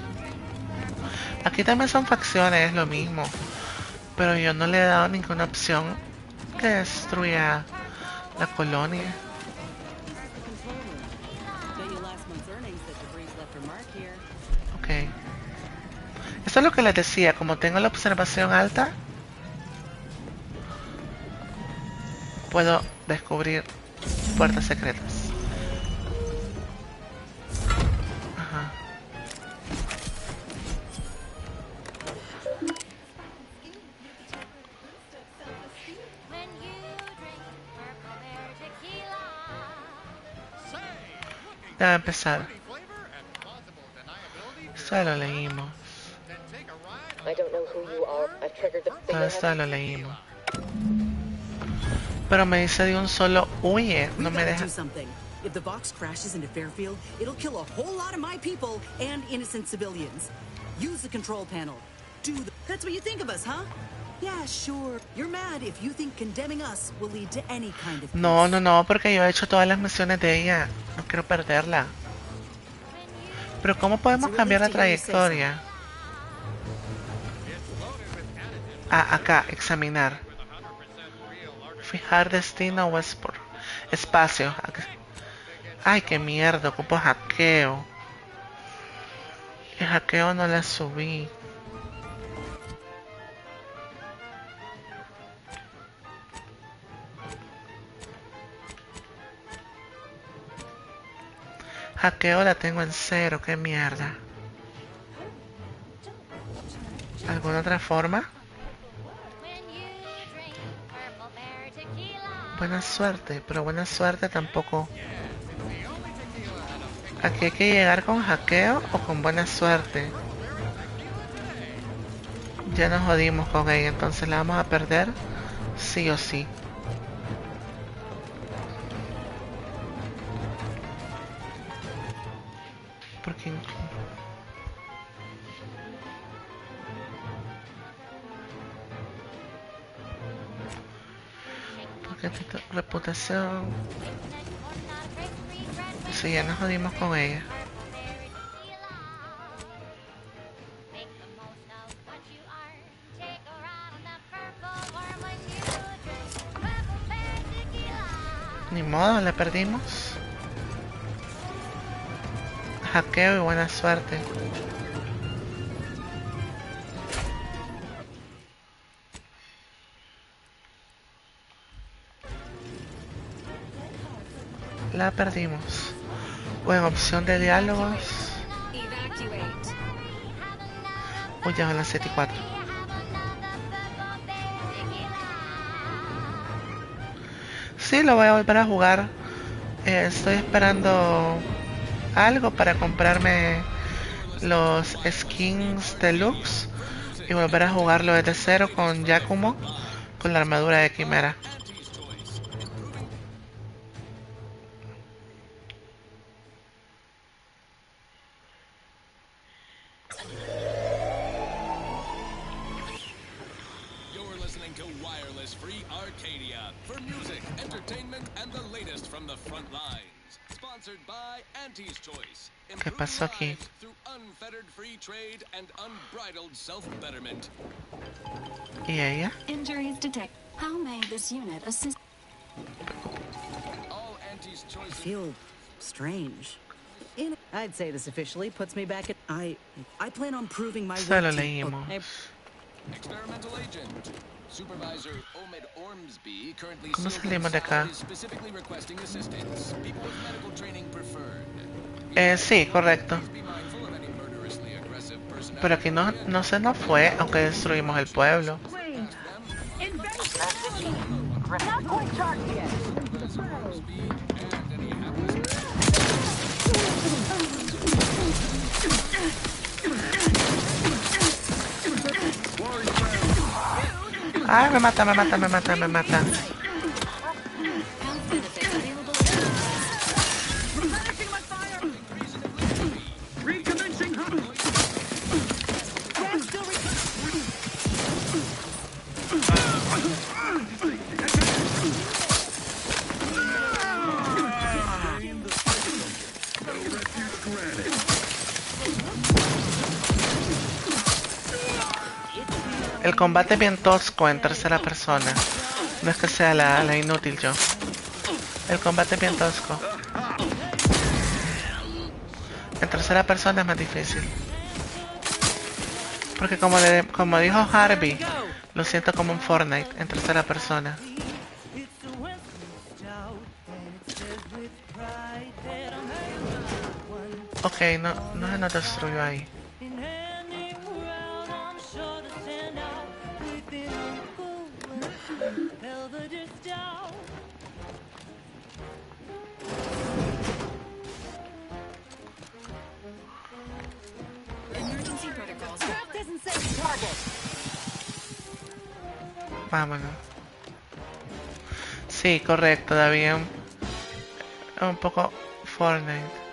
Aquí también son facciones, es lo mismo. Pero yo no le he dado ninguna opción que destruya la colonia. Ok. Eso es lo que les decía, como tengo la observación alta, puedo descubrir puertas secretas. Ajá. Ya va a empezar. Esto lo leímos. Todo esto lo leímos. Pero me dice de un solo huye, no me deja. If the Vox crashes into Fairfield, it'll kill a whole lot of my people and innocent civilians. Use the control panel. That's what you think of us, huh? Yeah, sure. You're mad if you think condemning us will lead to any kind of peace. No, no, no, porque yo he hecho todas las misiones de ella. No quiero perderla. Pero ¿cómo podemos cambiar la trayectoria? Ah, acá, examinar. Fijar destino Westport. Espacio. Ay, qué mierda, ocupo hackeo. El hackeo no la subí. Hackeo la tengo en 0, qué mierda. ¿Alguna otra forma? Buena suerte, pero buena suerte tampoco. Aquí hay que llegar con hackeo o con buena suerte. Ya nos jodimos con ella, entonces la vamos a perder sí o sí. Porque reputación. Sí, ya nos jodimos con ella. Ni modo, la perdimos. Hackeo y buena suerte. La perdimos. Buena opción de diálogos. Uy, ya van las 7 y 4. Sí, lo voy a volver a jugar. Estoy esperando algo para comprarme los skins deluxe y volver a jugarlo desde cero con Yakumo, con la armadura de Quimera. ¿Qué pasó aquí? ¿Y ella? Injuries detect. How may this unit assist? I feel strange. I'd say this officially puts me back at... I plan on proving my Solo worth to... leímos. Experimental agent. Supervisor Omid Ormsby currently ¿Cómo salimos de acá? specifically requesting assistance. People with medical training preferred. Sí, correcto. Pero aquí no se nos fue, aunque destruimos el pueblo. Ay, me mata, me mata, me mata, me mata. El combate es bien tosco en tercera persona. No es que sea la inútil yo. El combate es bien tosco. En tercera persona es más difícil. Porque como dijo Harvey, lo siento como un Fortnite en tercera persona. Ok, no se nos destruyó ahí. Vámonos. Sí, correcto, David. Un poco Fortnite.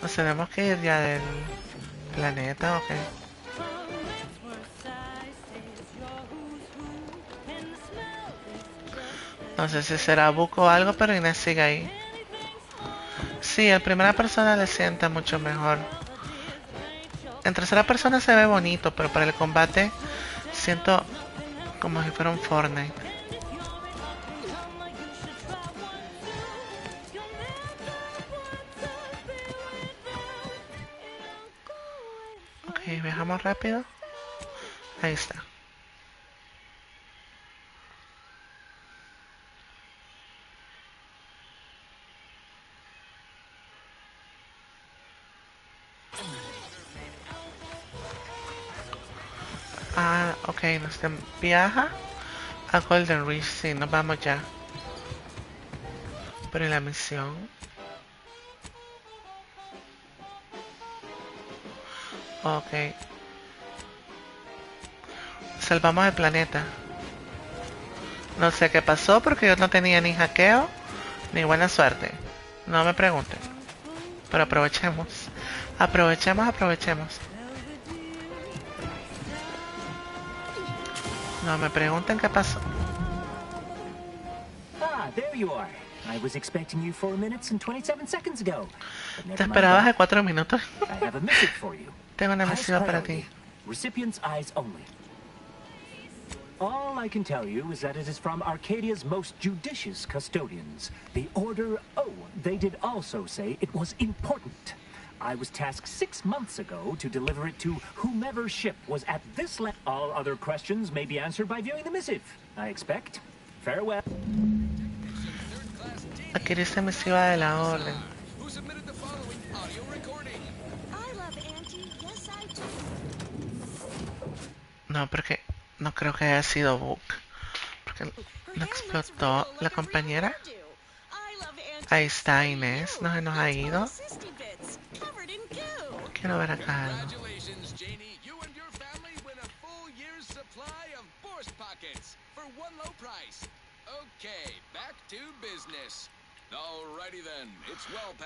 Nos tenemos que ir ya del planeta, ok. No sé si será buco o algo, pero Inés sigue ahí. Sí, en primera persona le sienta mucho mejor. En tercera persona se ve bonito, pero para el combate siento como si fuera un Fortnite. Ok, viajamos rápido. Ahí está. Ah, ok, viaja a Golden Reach. Sí, nos vamos ya. Pero la misión. Ok. Salvamos el planeta. No sé qué pasó porque yo no tenía ni hackeo ni buena suerte. No me pregunten. Pero aprovechemos. Aprovechemos. No me pregunten qué pasó. Ah, there you are. I was expecting you 4 minutes and 27 seconds ago. ¿Te esperabas de 4 minutos? I have a message for you. Tengo una misión para ti. Recipient's eyes only. All I can tell you is that it is from Arcadia's most judicious custodians. The Order O. They did also say it was important. I was tasked 6 months ago to deliver it to whomever ship was at this level. All other questions may be answered by viewing the missive, I expect. Farewell. Aquí dice misiva de la orden. No, porque no creo que haya sido bug. Porque no explotó la compañera. Ahí está Inés, no se nos ha ido. Quiero ver acá algo.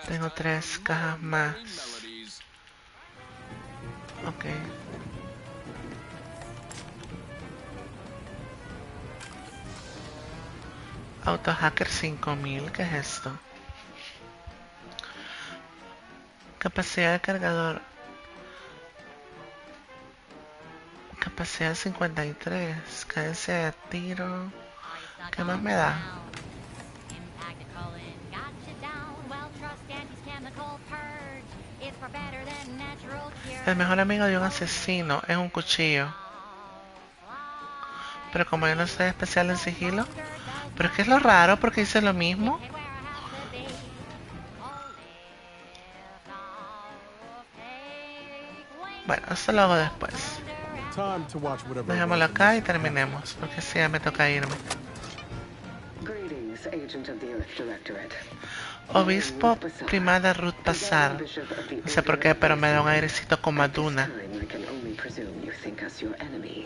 Tengo 3 cajas más. Ok. Autohacker 5000, ¿qué es esto? Capacidad de cargador. Capacidad 53. Cadencia de tiro. ¿Qué más me da? El mejor amigo de un asesino es un cuchillo. Pero como yo no soy especial en sigilo. Pero es que es lo raro porque dice lo mismo. Bueno, eso lo hago después. Dejémoslo acá y terminemos, porque si ya me toca irme. Obispo Primada Ruth Pasar. No sé por qué, pero me da un airecito como a Duna.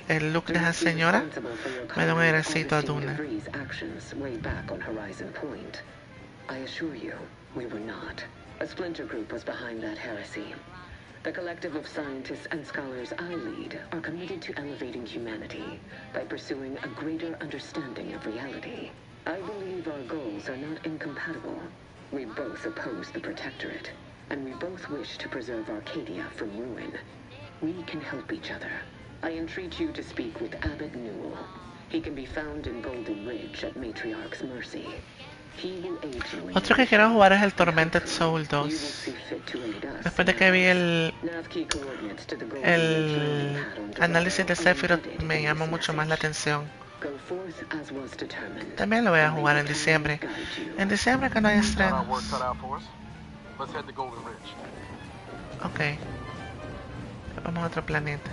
El look de esa señora me da un airecito a Duna. I assure you, we were not. A splinter group was behind that heresy. The collective of scientists and scholars I lead are committed to elevating humanity by pursuing a greater understanding of reality. I believe our goals are not incompatible. We both oppose the Protectorate, and we both wish to preserve Arcadia from ruin. We can help each other. I entreat you to speak with Abbot Newell. He can be found in Golden Ridge at Matriarch's Mercy. Otro que quiero jugar es el Tormented Soul 2. Después de que vi el análisis de Sephiroth, me llamó mucho más la atención. También lo voy a jugar en diciembre. En diciembre que no hay estrenos. Ok. Vamos a otro planeta.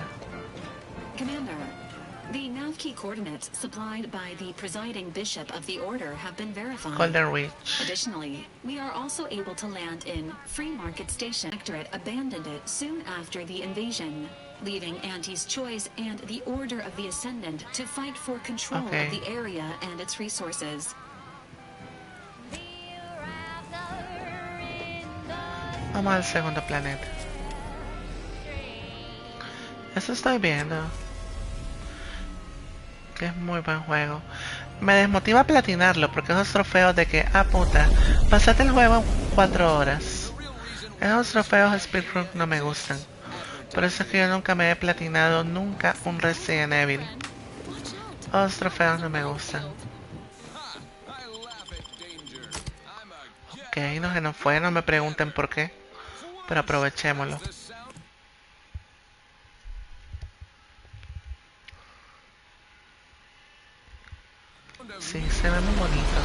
Commander, the nav key coordinates supplied by the presiding bishop of the order have been verified. Golden Ridge. Additionally, we are also able to land in Free Market Station. The Protectorate abandoned it soon after the invasion, leaving Auntie's Choice and the Order of the Ascendant to fight for control of the area and its resources. Vamos al segundo planeta. Eso estoy viendo. Que es muy buen juego. Me desmotiva platinarlo porque esos trofeos de que, puta, pasate el juego en 4 horas. Esos trofeos speedrun no me gustan. Por eso es que yo nunca me he platinado nunca un Resident Evil. Esos trofeos no me gustan. Ok, no se nos fue, no me pregunten por qué. Pero aprovechémoslo. Sí, se ve muy bonito.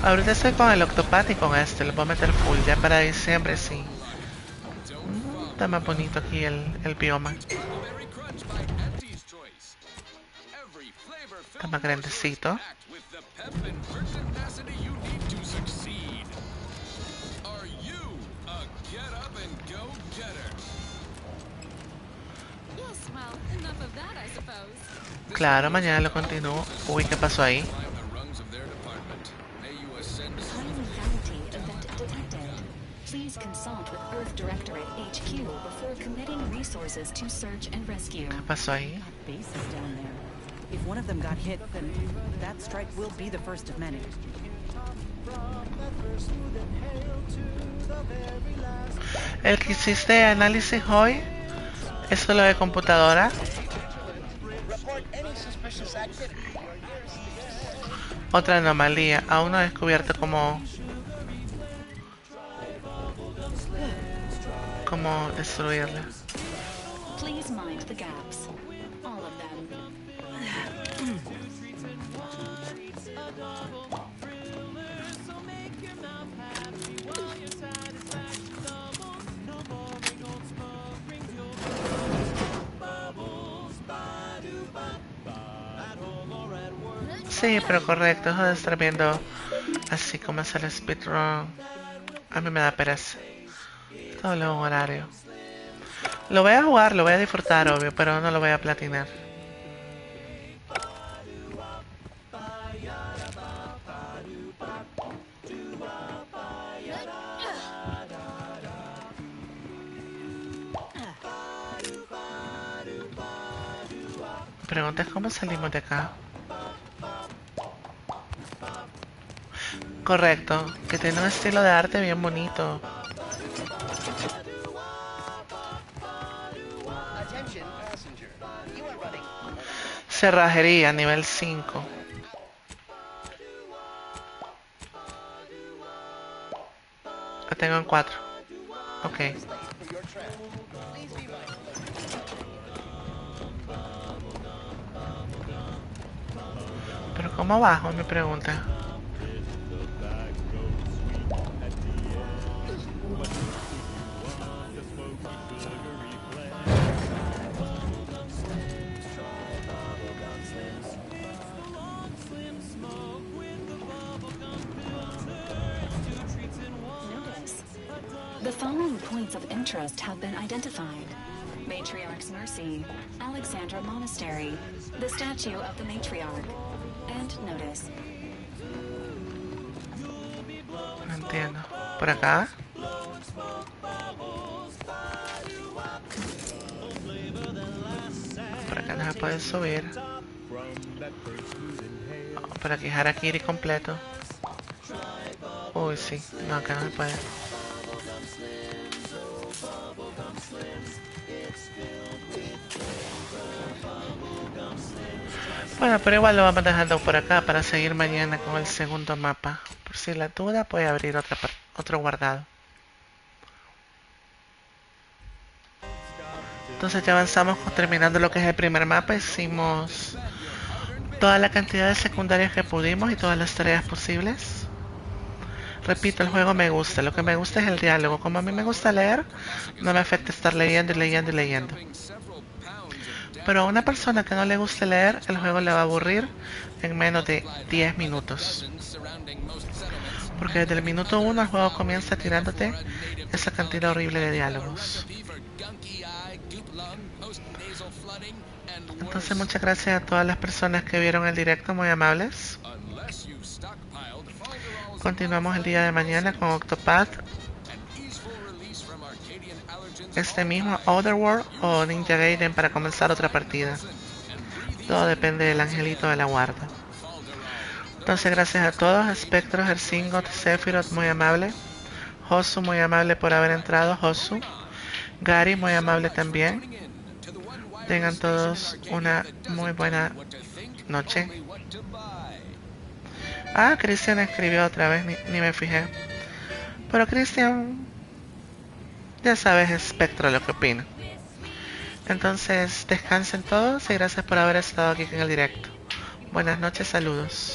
Ahorita estoy con el Octopath y con este, lo voy a meter full. Ya para diciembre sí. Está más bonito aquí el bioma. Está más grandecito. Claro, mañana lo continúo. Uy, ¿qué pasó ahí? Please consult with Earth Directorate HQ before committing resources to search and rescue. ¿Qué pasó ahí? Bases down there. If one of them got hit, then that strike will be the first of many. El que hiciste análisis hoy es solo de computadora. Otra anomalía, aún no he descubierto cómo destruirla. Please mind the gaps. All of them. Sí, pero correcto, eso de estar viendo así como es el speedrun, a mí me da pereza. Todo lo un horario. Lo voy a jugar, lo voy a disfrutar, obvio, pero no lo voy a platinar. Pregunta cómo salimos de acá. Correcto, que tiene un estilo de arte bien bonito. Cerrajería, nivel 5. Lo tengo en 4. Ok. Pero ¿cómo bajo? Me pregunta. The following points of interest have been identified. Matriarch's Mercy, Alexandra Monastery, the statue of the Matriarch, and notice. No entiendo. ¿Por acá? Por acá no se puede subir. Oh, por aquí Harakiri completo. Uy, sí. No, acá no se puede. Bueno, pero igual lo vamos dejando por acá para seguir mañana con el segundo mapa. Por si la duda, puede abrir otro guardado. Entonces ya avanzamos terminando lo que es el primer mapa. Hicimos toda la cantidad de secundarias que pudimos y todas las tareas posibles. Repito, el juego me gusta. Lo que me gusta es el diálogo. Como a mí me gusta leer, no me afecta estar leyendo y leyendo y leyendo. Pero a una persona que no le guste leer, el juego le va a aburrir en menos de 10 minutos. Porque desde el minuto 1 el juego comienza tirándote esa cantidad horrible de diálogos. Entonces muchas gracias a todas las personas que vieron el directo, muy amables. Continuamos el día de mañana con Octopath. Este mismo Otherworld o Ninja Gaiden para comenzar otra partida. Todo depende del angelito de la guarda. Entonces gracias a todos. Spectro, Herzingot, Sephiroth, muy amable. Josu, muy amable por haber entrado. Josu. Gary, muy amable también. Tengan todos una muy buena noche. Ah, Cristian escribió otra vez, ni me fijé. Pero Cristian, ya sabes, Spectro lo que opina. Entonces, descansen todos y gracias por haber estado aquí en el directo. Buenas noches, saludos.